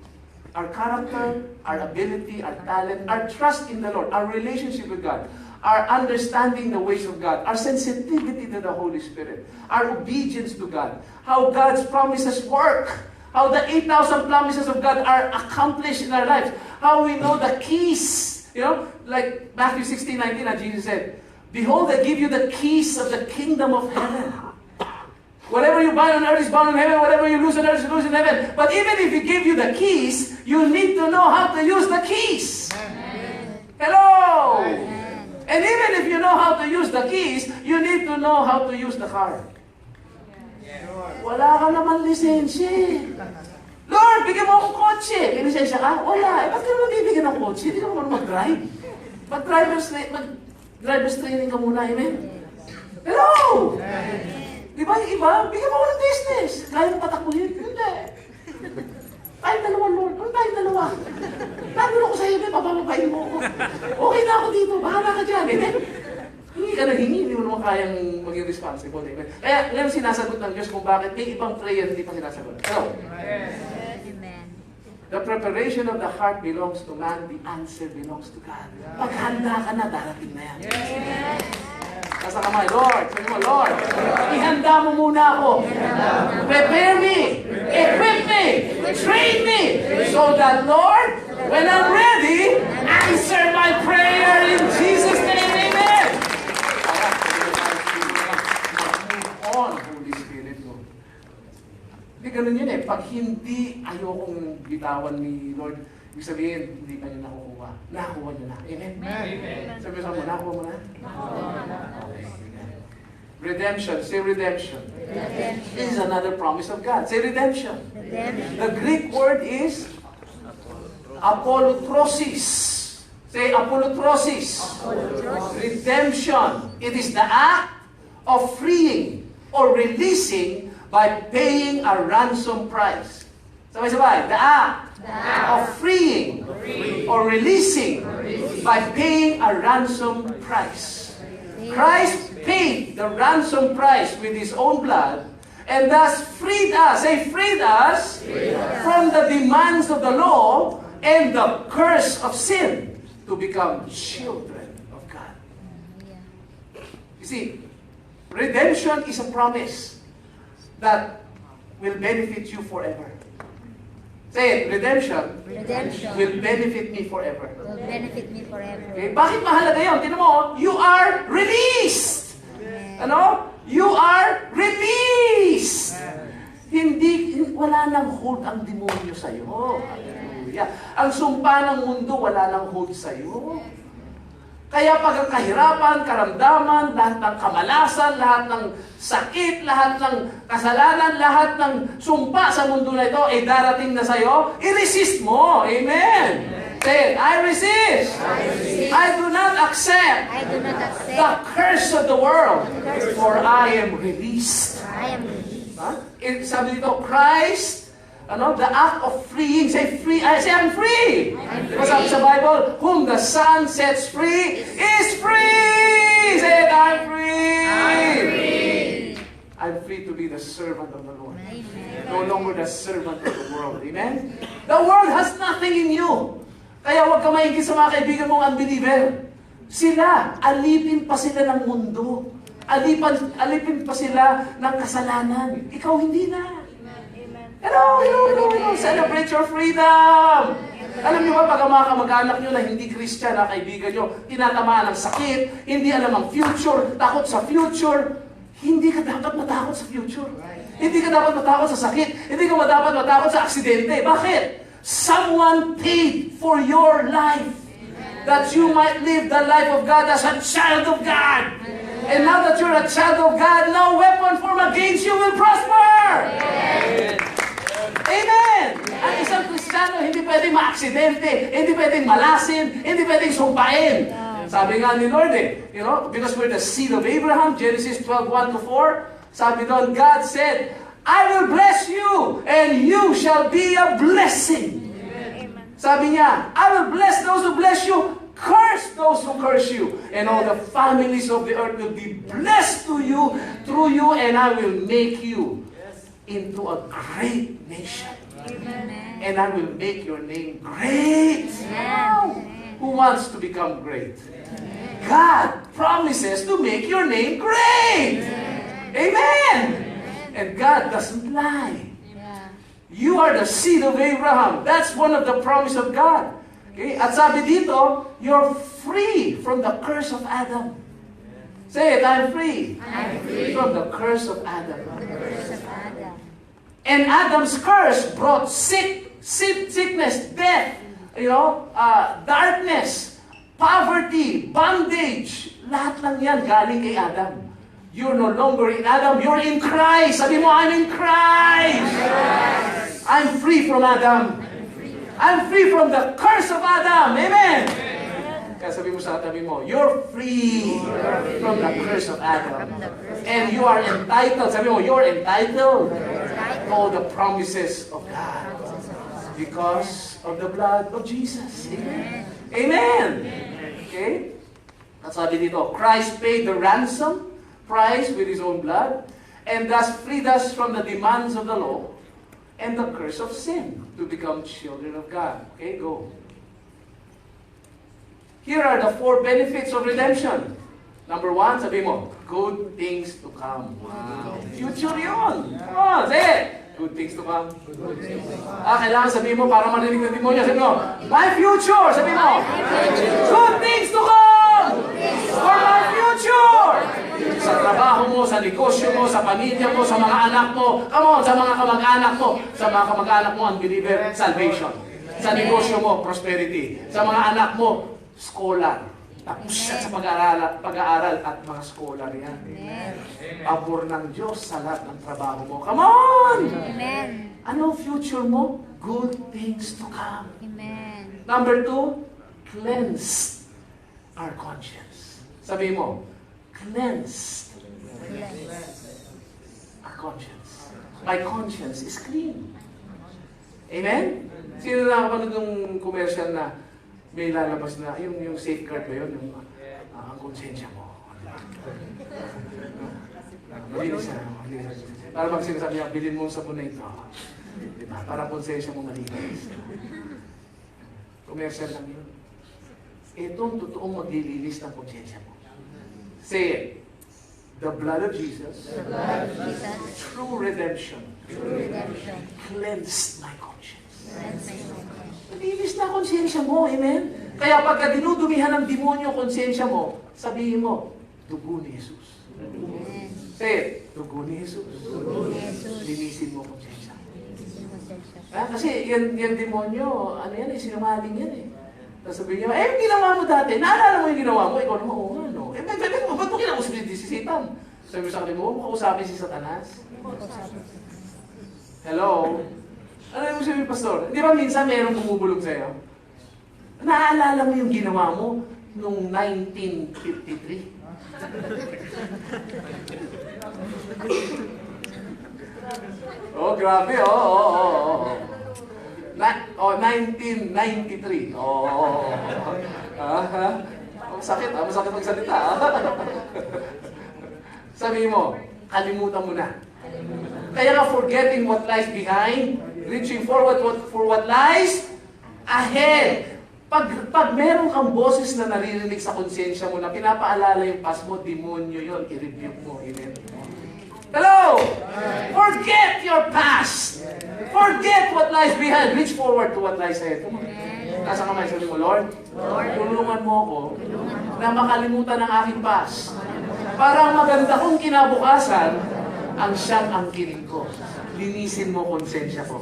Our character, our ability, our talent, our trust in the Lord, our relationship with God, our understanding the ways of God, our sensitivity to the Holy Spirit, our obedience to God, how God's promises work, how the 8,000 promises of God are accomplished in our lives, how we know the keys. Like Matthew 16:19, Jesus said, behold, I give you the keys of the kingdom of heaven. Whatever you bind on earth is bound in heaven. Whatever you lose on earth is loose in heaven. But even if He give you the keys, you need to know how to use the keys. Amen. Hello! Amen. And even if you know how to use the keys, you need to know how to use the car. Wala ka naman lisensya. Lord, bigyan mo akong kotse. May lisensya ka? Wala. Ba't ka naman bibigyan ng kotse? Hindi ka naman mag-drive. Mag-driver's training ka muna, amen? Hello! Di ba yung iba? Bigyan mo ako ng business. Kaya mo patakbuhin? Hindi. Tayong dalawa, Lord. Ano tayong dalawa? Nandun ako sa iyo, papapapain mo ako. Okay na ako dito. Bahala ka dyan, amen? Hingi ka na hingi. Hindi mo naman kayang maging responsible, amen? Kaya ngayon sinasagot ng Diyos kung bakit may ibang prayer hindi pa sinasagot. Hello? Amen. The preparation of the heart belongs to man. The answer belongs to God. Pag handa ka na, darating na yan. Nasa kamay, Lord. Sabi mo, Lord, ihanda mo muna ako. Prepare me. Equip me. Train me. So that, Lord, when I'm ready, answer my prayer in Jesus' name. Amen. Move on, Holy Spirit mo. Hindi ganun yun eh. Pag hindi ayokong bitawan ni Lord, ibig sabihin, hindi pa niyo nakukuha. Nakuha niyo na. Amen? Amen. Sabi sa mo, nakuha mo na? Okay. Redemption. Say redemption. Redemption. This is another promise of God. Say redemption. Redemption. The Greek word is apolutrosis. Say apolutrosis. Redemption. It is the act of freeing or releasing by paying a ransom price. Sabay-sabay. The act of freeing or releasing by paying a ransom price. Christ paid the ransom price with His own blood and thus freed us, freed us from the demands of the law and the curse of sin to become children of God. You see, redemption is a promise that will benefit you forever. Say it, redemption will benefit me forever. Will benefit me forever. Okay? Bakit mahalaga yun? Tingnan mo, you are released. Ano? You are released. Wala nang hold ang demonyo sa'yo. Hallelujah. Ang sumpa ng mundo, wala nang hold sa'yo. Kaya pag ang kahirapan, karamdaman, lahat ng kamalasan, lahat ng sakit, lahat ng kasalanan, lahat ng sumpa sa mundo na ito ay darating na sa'yo, i-resist mo. Amen. Say it, I resist. I do not accept the curse of the world, for I am released. I am released. Sabi dito, Christ, the act of freeing, say free, say I'm free. Diba sabi sa Bible, whom the Son sets free is free. Say it, I'm free. I'm free to be the servant of the Lord. No longer the servant of the world. Amen? The world has nothing in you. Kaya huwag ka maingit sa mga kaibigan mong unbeliever. Sila, alipin pa sila ng mundo. Alipin pa sila ng kasalanan. Ikaw hindi na. Hello. Celebrate your freedom. Alam niyo ba, pag ang mga kamag-anak niyo na hindi Christian, na kaibigan niyo, tinatamaan ng sakit, hindi alam ang future, takot sa future, hindi ka dapat matakot sa future. Hindi ka dapat matakot sa sakit. Hindi ka dapat matakot sa aksidente. Bakit? Someone paid for your life that you might live the life of God as a child of God. And now that you're a child of God, no weapon formed against you will prosper. Amen! Ang isang Kristiyano hindi pwedeng maaksidente, hindi pwedeng malasin, hindi pwedeng sumpain. Sabi nga ni Lord because we're the seed of Abraham, Genesis 12:1-4, sabi doon, God said, I will bless you, and you shall be a blessing. Sabi niya, I will bless those who bless you, curse those who curse you, and all the families of the earth will be blessed to you, through you, and I will make you into a great nation. Amen. And I will make your name great. Who wants to become great? God promises to make your name great. Amen. And God doesn't lie. You are the seed of Abraham. That's one of the promise of God. Okay? At sabi dito, you're free from the curse of Adam. Say it, I'm free. I'm free From the curse of Adam. from the curse of Adam. And Adam's curse brought sickness, death, darkness, poverty, bondage. Lahat lang yan galing kay Adam. You're no longer in Adam, you're in Christ. Sabi mo, I'm in Christ. Yes. I'm free from Adam. I'm free from the curse of Adam. Amen. Kaya sabi mo sa tabi mo, you're free from the curse of Adam. And you are entitled. Sabi mo, you're entitled to all the promises of God because of the blood of Jesus. Amen. Amen. Okay? At sabi dito, Christ paid the ransom price with His own blood and thus freed us from the demands of the law and the curse of sin to become children of God. Okay, go. Here are the 4 benefits of redemption. Number 1, sabi mo, good things to come. Wow. Future yun. Come on, say it. Good things to come. Kailangan sabihin mo para marinig ng demonyo. Sabi mo, my future. Sabi mo, good things to come for my future. Sa trabaho mo, sa negosyo mo, sa pamilya mo, sa mga anak mo. Come on, sa mga kamag-anak mo. Sa mga kamag-anak mo, unbeliever, salvation. Sa negosyo mo, prosperity. Sa mga anak mo, scholar. Tapos siya sa pag-aaral at mga scholar yan. Pabor ng Diyos sa lahat ng trabaho mo. Come on! Amen. Ano future mo? Good things to come. Amen. Number 2, cleanse our conscience. Sabi mo, cleanse our conscience. My conscience is clean. Amen? Sino nakapanood ng commercial na may lalabas na, yung safeguard ba yun? Yung, ang konsensya mo. Malinis na. Para pag sinasabi niya, bilhin mo ang sabon na ito. Diba? Para konsensya mo malinis. Commercial lang yun. Ito ang totoong maglilinis ng konsensya mo. Say it. The blood of Jesus, true redemption, cleansed my conscience. Malinis na konsensya mo, amen? Kaya pagka dinudumihan ng demonyo ang konsensya mo, sabihin mo, dugo ni Jesus. Say it, dugo ni Jesus. Linisin mo ang konsensya. Kasi yan demonyo, ano yan, sinungaling yan eh. Tapos sabihin niya, yung ginawa mo dati, naalala mo yung ginawa mo, ikaw naman, oo nga, no? Ba't mo kinausap si Satan? Sabi mo sa kanila mo, makausapin si Satanas? Hello? Ano yung sabi, Pastor? Di ba minsan mayroong bumubulog sa'yo? Naalala mo yung ginawa mo noong 1953? Oh, grabe, oh. 1993. Masakit magsalita. Sabi mo, kalimutan mo na. Kaya nga, forgetting what lies behind, reaching forward for what lies ahead. Pag meron kang boses na naririnig sa konsensya mo na pinapaalala yung past mo, demonyo yun, i-rebuke mo. Amen. Hello! Forget your past! Forget what lies behind. Reach forward to what lies ahead. Nasa kamay, sabi mo, Lord, tulungan mo ako na makalimutan ang aking past. Para ang maganda kong kinabukasan, ang siyang angkinin ko. Linisin mo konsensya ko.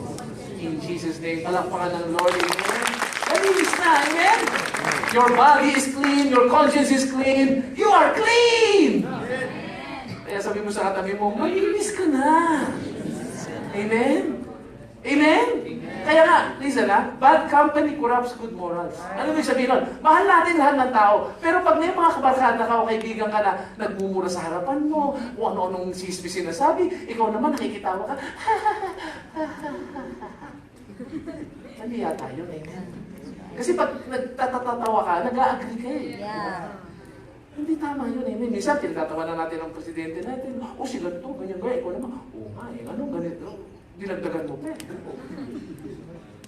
In Jesus' name, palakpakan ng Lord. Amen. Malinis na, amen? Your body is clean, your conscience is clean, you are clean! Kaya sabi mo sa katabi mo, malinis ka na. Amen? Amen? Kaya nga, listen bad company corrupts good morals. Ano yung sabihin nun? Mahal natin lahat ng tao. Pero pag may mga kabarkada ka o kaibigan ka na nagmumura sa harapan mo, o ano-anong sismis sinasabi, ikaw naman nakikitawa ka, mali yata yun, amen? Kasi pag nagtatatawa ka, nag-a-agree ka eh. Yeah. Hindi tama yun eh. Minsan, tinatatawa na natin ang presidente natin. O, si ganito, ganyan gaya. Ikaw naman, oo nga eh, anong ganito? Dinagdagan mo pa eh.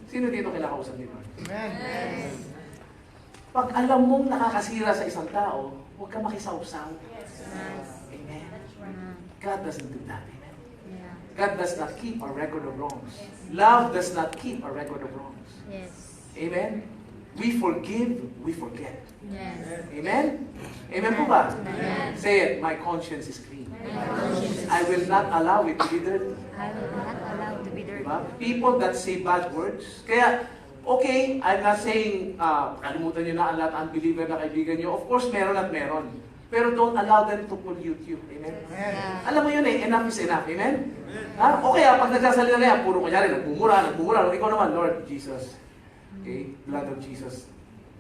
Sino dito kinakausap ni Lord? Amen. Pag alam mong nakakasira sa isang tao, huwag ka makisawsaw. Amen. God doesn't do that. Amen. God does not keep a record of wrongs. Love does not keep a record of wrongs. Yes. Amen? We forgive, we forget. Yes. Amen? Amen po ba? Amen. Say it, my conscience is clean. I will not allow it to be dirty. I will not allow to be dirty. Diba? People that say bad words. Kaya, okay, I'm not saying, kalimutan nyo na ang lahat ng unbeliever na kaibigan nyo. Of course, meron at meron. Pero don't allow them to pollute you. Amen? Yeah. Alam mo yun eh, enough is enough. Amen? Ha? Okay, pag nagsasalita na yan, puro kunyari, nagmumura. Ikaw naman, Lord Jesus. Okay? Blood of Jesus.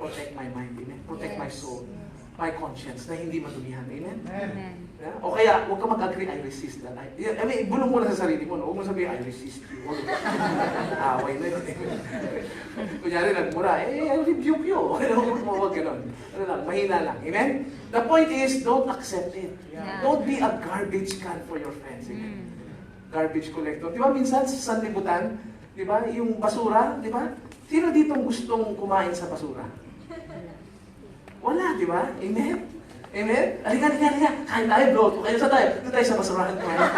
Protect my mind. Amen? Protect my soul. My conscience na hindi madumihan. Amen? Amen. Yeah? O kaya, huwag ka mag-agree, I resist that. I mean, bulong mo na sa sarili mo. No? Huwag mo sabihin, I resist you. Away na yun. Kunyari, nagmura, I rebuke you. Huwag ganon. Ano lang, mahina lang. Amen? The point is, don't accept it. Yeah. Don't be a garbage can for your friends. Amen? Garbage collector. Di ba minsan sa sanlibutan, di ba, yung basura, di ba? Sino dito gustong kumain sa basura? Wala, di ba? Amen? Amen? Halika. Kain tayo, bro. Kayo sa tayo. Doon tayo sa basurahan tayo.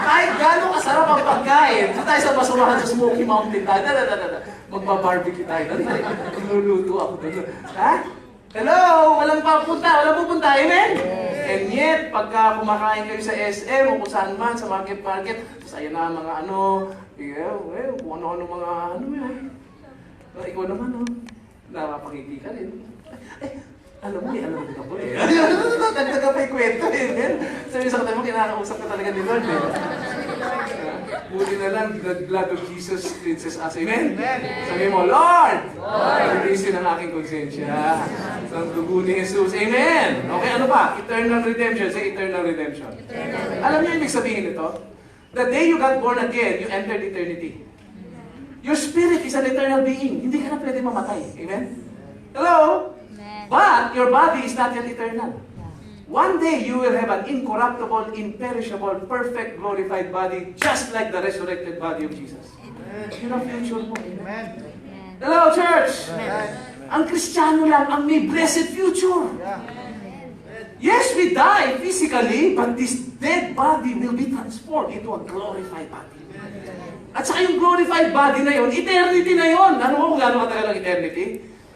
Kahit gano'ng kasarap ang pagkain, doon tayo sa basurahan sa Smoky Mountain tayo. Magpa-barbecue tayo. Niluluto ako doon. Ha? Hello? Walang pupunta. Amen? And yet, pagka kumakain kayo sa SM o kung saan man, sa market, tapos ayun na mga kung ano-ano mga yan. Ikaw naman, napakinggi ka rin. Alam mo din ako eh. Dagdaga pa yung kwento eh. Sabi sa katabi mo, kinakausap ka talaga ni Lord eh. Buti na lang, the blood of Jesus cleanses us. Amen? Sabi mo, Lord! Linisin ang aking konsensya. Ang dugo ni Jesus. Amen! Okay, ano pa? Eternal redemption. Say eternal redemption. Alam niyo yung ibig sabihin nito? The day you got born again, you entered eternity. Your spirit is an eternal being. Hindi ka na pwede mamatay. Amen? Hello? Amen. But your body is not yet eternal. Yeah. One day you will have an incorruptible, imperishable, perfect, glorified body just like the resurrected body of Jesus. Yun ang future mo. Amen? Amen. Amen. Hello, church! Amen. Ang Kristiyano lang ang may blessed future. Yeah. Yes, we die physically, but this dead body will be transformed into a glorified body. At saka yung glorified body na yon, eternity na yon. Ano mo kung gaano katagal ang eternity?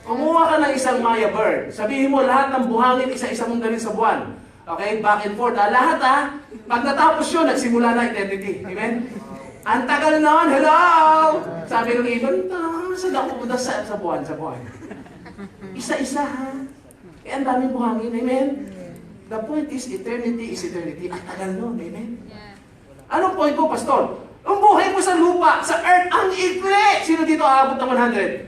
Kumuha ka ng isang Maya bird. Sabihin mo lahat ng buhangin, isa-isa mong dalhin sa buwan. Okay? Back and forth. Lahat Pag natapos yun, nagsimula na eternity. Amen? Ang tagal noon, hello! Sabi ng ibon, saan ako pupunta sa buwan, sa buwan? Isa-isa ha? Eh, ang daming buhangin. Amen? The point is, eternity is eternity. Ang tagal nun. Amen? Yeah. Anong point ko, Pastor? Ang buhay mo sa lupa, sa earth, ang ikli! Sino dito aabot ng 100?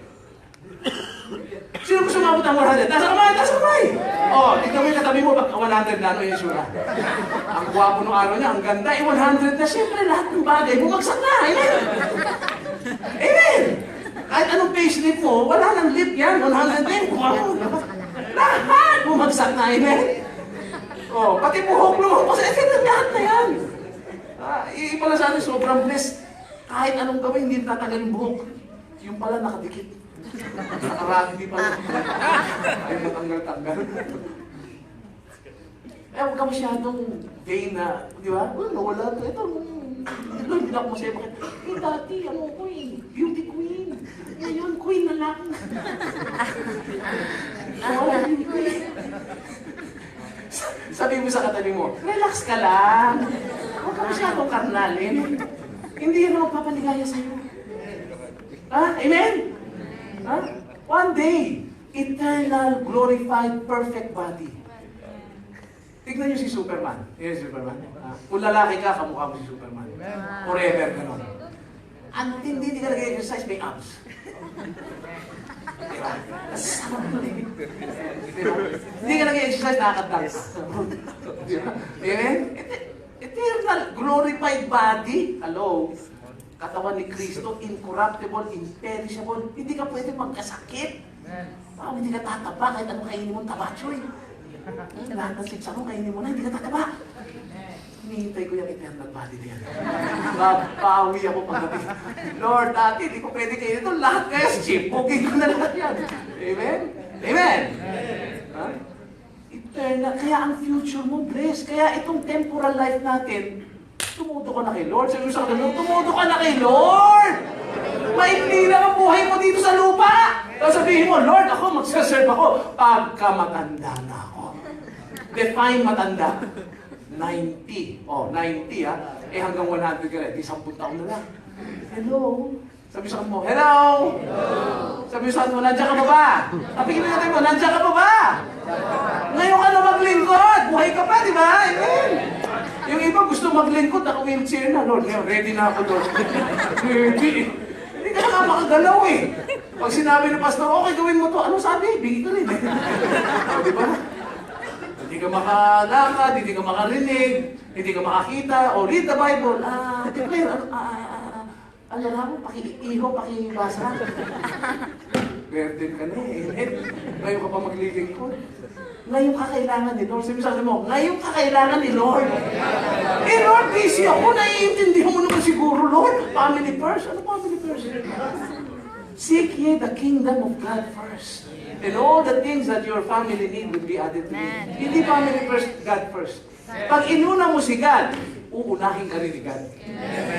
Sino gusto maabot ng 100? Taas ang kamay! Taas ang kamay! Oh, tignan mo yung katabi mo, baka 100 na, ano yung sura? Ang gwapo ng araw niya, ang ganda, 100 na. Siyempre, lahat ng bagay, bumagsak na. Amen? Amen! Kahit anong payslip mo, wala nang lip yan. 100 din. Wow. Lahat bumagsak na. Amen? Oh, pati buhok lumabas. Lahat na yan. Iba lang sa atin, sobrang blessed. Kahit anong gawin, hindi tatanggal yung buhok. Yung pala nakadikit. Nakarami pala. Ay, matanggal-tanggal. Eh, huwag ka masyadong vain na, di ba? Well, nawala ito. Ito, hindi na ako masaya. Bakit? Eh, dati, ano ko beauty queen. Ngayon, queen na lang. Nawala, beauty queen. Sabi mo sa katabi mo, relax ka lang. Huwag ka masyadong karnalin. Hindi yan ang magpapaligaya sa'yo. Ha? Amen? Ha? One day, eternal, glorified, perfect body. Tignan niyo si Superman. Yan si Superman. Ha? Kung lalaki ka, kamukha mo si Superman. Forever, gano'n. Ang hindi ka nag-exercise, may abs. Diba? Kasama mo eh. Diba? Hindi ka nag-exercise, nakakadance. Diba? Amen? Eternal, glorified body. Hello? Katawan ni Kristo, incorruptible, imperishable. Hindi ka pwede magkasakit. Wow, hindi ka tataba kahit ano kainin mo, tabachoy. Lahat ng sitsa mo, kainin mo na, hindi ka tataba. Hinihintay ko yung eternal body na yan. Babawi ako pagdating. Lord, dati, hindi ko pwede kainin ito. Lahat kaya chip, booking ko na lahat yan. Amen? Amen? Ha? Eternal. Kaya ang future mo, blessed. Kaya itong temporal life natin, tumuto ka na kay Lord. Sabi mo sa kanila, tumuto ka na kay Lord! Maikli lang ang buhay mo dito sa lupa! Tapos sabihin mo, Lord, ako magsaserve ako pagka matanda na ako. Define matanda. 90. Oh, 90 ha. Eh hanggang 100 ka rin. Di 10 taon na lang. Hello? Sabi sa mo, hello? Hello? Sabi sa mo, nandiyan ka pa ba? Sabi natin mo, nandiyan ka pa ba? Ngayon ka na maglingkod. Buhay ka pa, di ba? Amen. Yung iba gusto maglingkod, naka-wheelchair na, Lord. Ngayon, ready na ako, Lord. Ready. Hindi ka na makagalaw eh. Pag sinabi ng pastor, okay, gawin mo to. Ano sabi? Bigay ka rin eh. O, di ba? Hindi ka makalakad, hindi ka makarinig, hindi ka makakita, o read the Bible. Declare, ano lang, paki-iho, paki-basa. Burden ka na eh. Ngayon ka pa maglilingkod. Ngayon ka kailangan ni Lord. Sabi sa akin mo, ngayon ka kailangan ni Lord. Eh Lord, busy ako. Naiintindihan mo naman siguro, Lord. Family first. Ano family first? Seek ye the kingdom of God first. And all the things that your family need will be added to you. Hindi family first, God first. Pag inuna mo si God, uunahin ka rin ni God.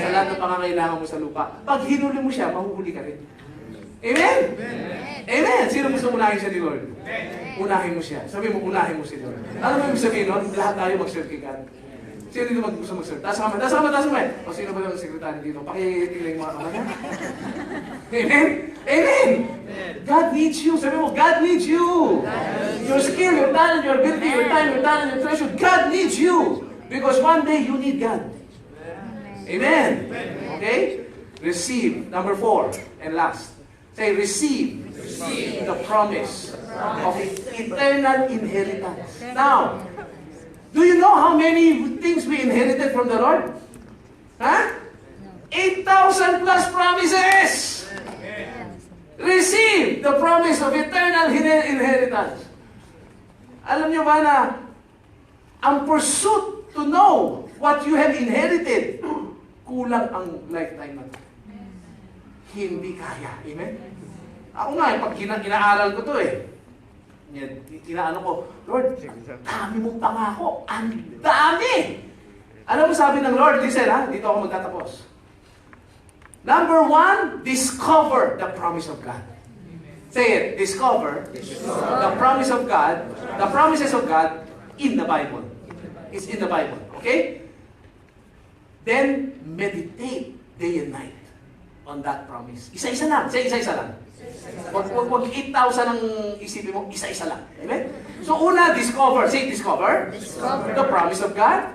Sa lahat ng pangangailangan mo sa lupa. Pag hinuli mo siya, mahuhuli ka rin. Amen? Amen! Sino gusto unahin siya ni Lord? Unahin mo siya. Sabi mo, unahin mo si Lord. Alam mo yung sabihin nun? Lahat tayo mag-serve kay God. Sino dito gusto mag-serve? Taas kamay, taas kamay, taas kamay. O sino ba yung sekretary dito? Pakitingnan yung mga kamay. Amen? Amen! God needs you. Sabi mo, God needs you. Your skill, your talent, your ability, your time, your talent, your treasure. God needs you. Because one day you need God. Amen? Okay? Receive. Number 4 and last. Say, receive the promise of eternal inheritance. Now, do you know how many things we inherited from the Lord? Huh? 8,000 plus promises! receive the promise of eternal inheritance. Alam niyo ba na ang pursuit to know what you have inherited, kulang ang lifetime na to. Hindi kaya. Amen? Ako nga, pag inaaral ko to inaano ko, Lord, dami mong pangako. Ang dami! Alam mo sabi ng Lord, listen ha, dito ako magtatapos. Number 1, discover the promise of God. Say it, discover the promise of God, the promises of God in the Bible. It's in the Bible. Okay? Then, meditate day and night on that promise. Isa-isa lang. Say isa-isa lang. Wag 8,000 ang isipin mo, isa-isa lang. Amen? So, una, discover. Say, discover. Discover. The promise of God.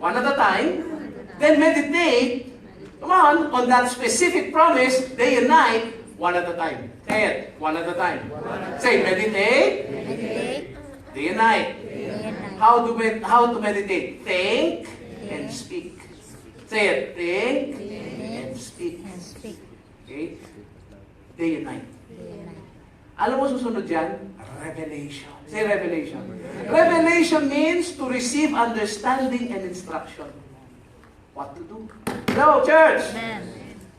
One at a time. Then, meditate, come on that specific promise, day and night, one at a time. Say it, one at a time. Say, meditate, Meditate. day and night. Day and night. How to meditate? Think and speak. Say it, think and speak. And speak. Okay? Day and night. Day and night. Alam mo susunod dyan? Revelation. Say revelation. Revelation means to receive understanding and instruction. What to do? Hello, church! Amen.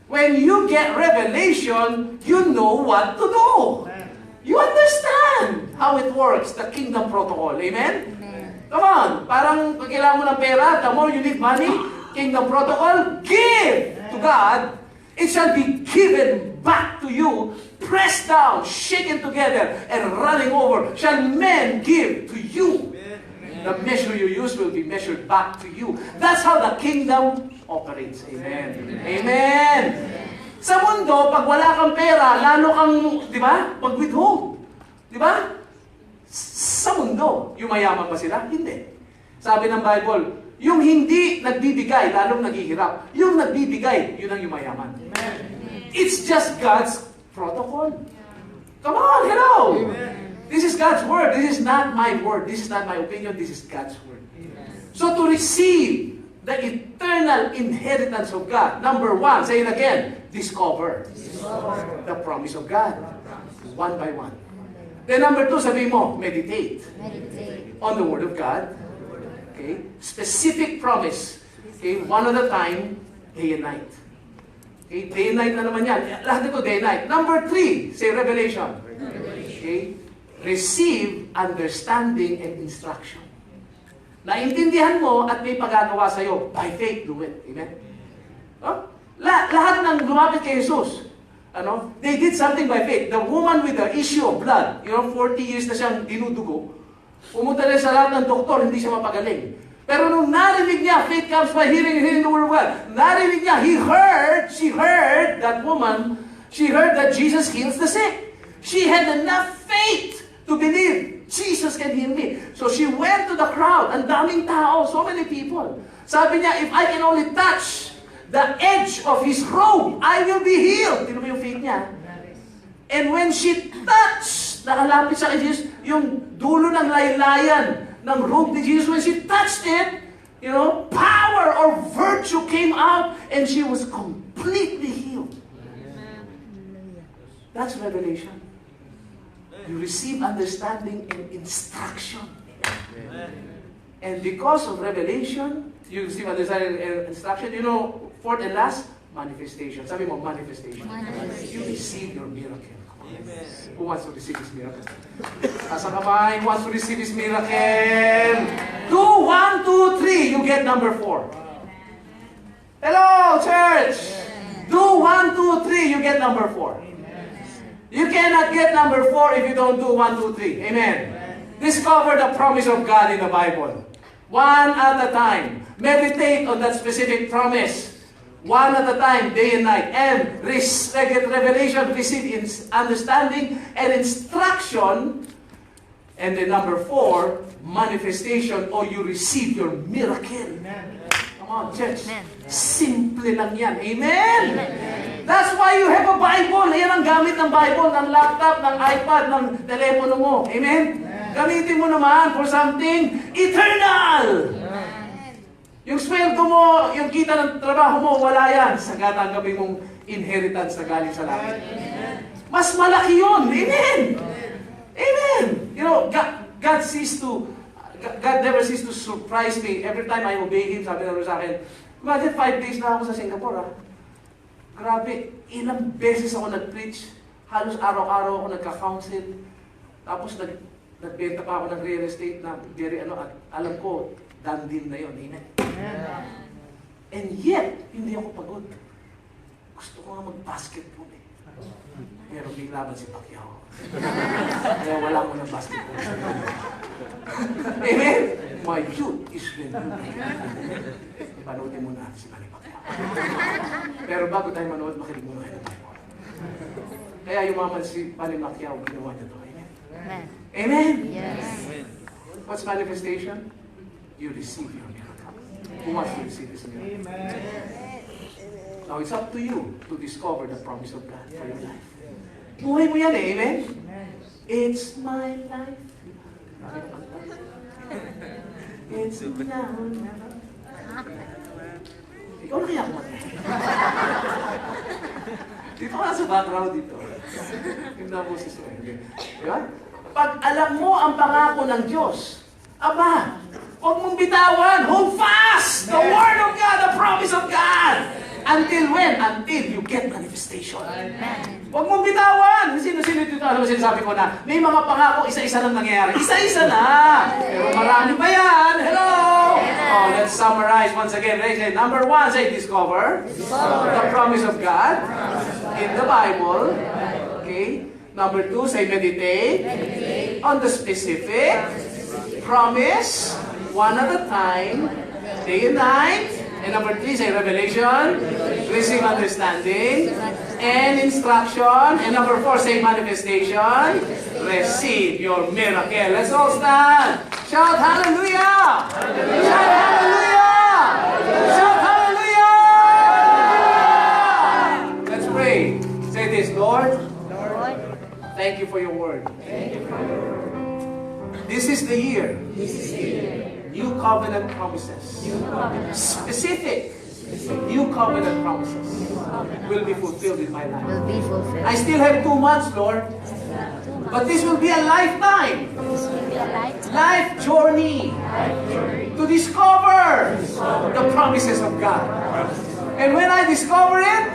When you get revelation, you know what to do. You understand how it works, the kingdom protocol. Amen? Amen. Come on! Parang pag kailangan mo ng pera, the more you need money, kingdom protocol, give to God. It shall be given back to you, pressed down, shaken together, and running over. Shall men give to you? The measure you use will be measured back to you. That's how the kingdom operates. Amen. Amen. Sa mundo, pag wala kang pera, lalo kang, di ba, mag-withhold. Di ba? Sa mundo, yumayaman ba sila? Hindi. Sabi ng Bible, yung hindi nagbibigay, lalong naghihirap. Yung nagbibigay, yun ang yumayaman. It's just God's protocol. Come on, hello! This is God's word. This is not my word. This is not my opinion. This is God's word. So to receive the eternal inheritance of God, number 1, say it again, discover the promise of God. One by one. Then number 2, sabi mo, meditate Meditate. on the word of God. Okay? Specific promise. Okay? One at a time, day and night. Okay? Day and night na naman yan. Lahat ito day and night. Number 3, say revelation. Okay? Receive understanding and instruction. Naintindihan mo at may pagagawa sa'yo. By faith, do it. Amen? Huh? Lahat ng lumapit kay Jesus, they did something by faith. The woman with the issue of blood, 40 years na siyang dinudugo, pumunta na sa lahat ng doktor, hindi siya mapagaling. Pero nung narinig niya, faith comes by hearing the word of God. Narinig niya, she heard that woman, she heard that Jesus heals the sick. She had enough faith to believe, Jesus can heal me. So she went to the crowd, ang daming tao, so many people. Sabi niya, if I can only touch the edge of His robe, I will be healed. Tino mo yung faith niya? And when she touched, nakalapit sa kay Jesus, yung dulo ng laylayan ng robe ni Jesus, when she touched it, power or virtue came out and she was completely healed. That's revelation. You receive understanding and instruction. And because of revelation, you receive understanding and instruction. Fourth and last, manifestation. Sabi mo, manifestation. You receive your miracle. Amen. Who wants to receive this miracle? Asa kamay, who wants to receive this miracle? Do 1, 2, 3, you get number 4. Hello, church! Do 1, 2, 3, you get number 4. You cannot get number 4 if you don't do 1, 2, 3. Amen. Discover the promise of God in the Bible. One at a time. Meditate on that specific promise. One at a time, day and night. And get revelation, receive understanding and instruction. And then number 4, manifestation, or you receive your miracle. Come on, church. Simple lang yan. Amen. That's why you have a Bible. Yan ang gamit ng Bible, ng laptop, ng iPad, ng telepono mo. Amen? Gamitin mo naman for something eternal. Yung sweldo mo, yung kita ng trabaho mo, wala yan. Sa tatanggapin mong inheritance na galing sa langit. Mas malaki yun. Amen! Amen! You know, God never ceases to surprise me. Every time I obey Him, sabi na sa akin, imagine 5 days na ako sa Singapore, ha? Grabe, ilang beses ako nag-preach. Halos araw-araw ako nagka-counsel. Tapos nagbenta pa ako ng real estate na at alam ko, done deal na yun. Amen? And yet, hindi ako pagod. Gusto ko nga mag-basketball eh. Pero may laban si Pacquiao. Kaya wala mo ng basketball. Amen? My youth is renewed. Panoodin mo na si Manny Pacquiao. Pero bago tayo manood, makinig mo na ng Bible. Kaya yumaman si Manny Pacquiao, ginawa niya ito. Amen? Amen. Amen? Yes. What's manifestation? You receive your miracle. Who wants to receive this miracle? Now it's up to you to discover the promise of God for your life. Buhay mo yan eh, amen? It's my life. It's now, never. Ikaw na kaya kumanta. Dito ka sa background dito. Yung na-boses mo. Diba? Pag alam mo ang pangako ng Diyos, aba, huwag mong bitawan. Hold fast the Word of God, the promise of God. Until when? Until you get manifestation. Huwag mong bitawan. Sino-sino dito, alam mo sinasabi ko na, may mga pangako, isa-isa lang nangyayari. Isa-isa na. Pero marami pa yan. Hello! Oh, let's summarize once again. Say, number 1, say, discover the promise of God in the Bible. Okay? Number 2, say, meditate on the specific promise, one at a time, day and night. And number 3, say revelation, receive understanding, and instruction. And number 4, say manifestation, receive your miracle. Let's all stand. Shout hallelujah! Shout hallelujah! Shout hallelujah! Let's pray. Say this, Lord, thank you for your word. This is the year. New covenant promises. Specific. New covenant promises will be fulfilled in my life. Will be fulfilled. I still have 2 months, Lord. But this will be a lifetime. This will be a lifetime. Life journey. To discover the promises of God. And when I discover it,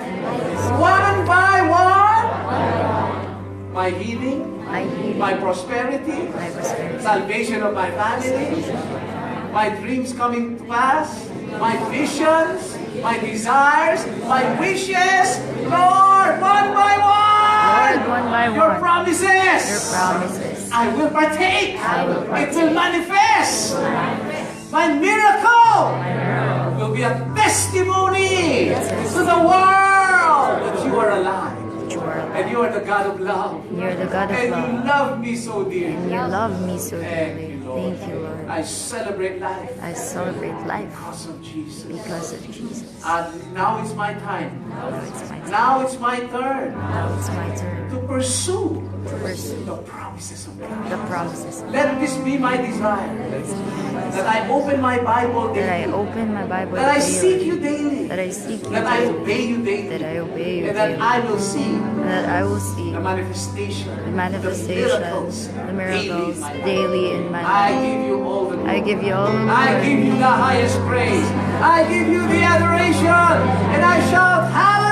one by one, my healing, my prosperity, salvation of my family, my dreams coming to pass, my visions, my desires, my wishes, Lord, one by one, Lord, one by your one. promises, Your promises. I will partake, I will it will manifest, my miracle will be a testimony to the world that you are alive. You are alive. And you are the God of love. You're the God of And love. you love me so dearly. And you love me so Thank dearly. you, Lord. Thank you, Lord. I celebrate life I celebrate life because of Jesus. because of Jesus. And now it's my time. Now it's my turn. Now it's my turn Now it's my turn to pursue to pursue the promises of God. the promises. Let this be my desire. That I open my Bible That I daily. open my Bible That I seek daily. you daily. That I seek you That I daily. obey you daily. That I obey you And that daily. I will see That I will see the manifestation, the manifestation, the the miracles daily daily in my I life. give you all the I give you all the I give glory. you the highest praise. I give you the adoration. And I shout, hallelujah!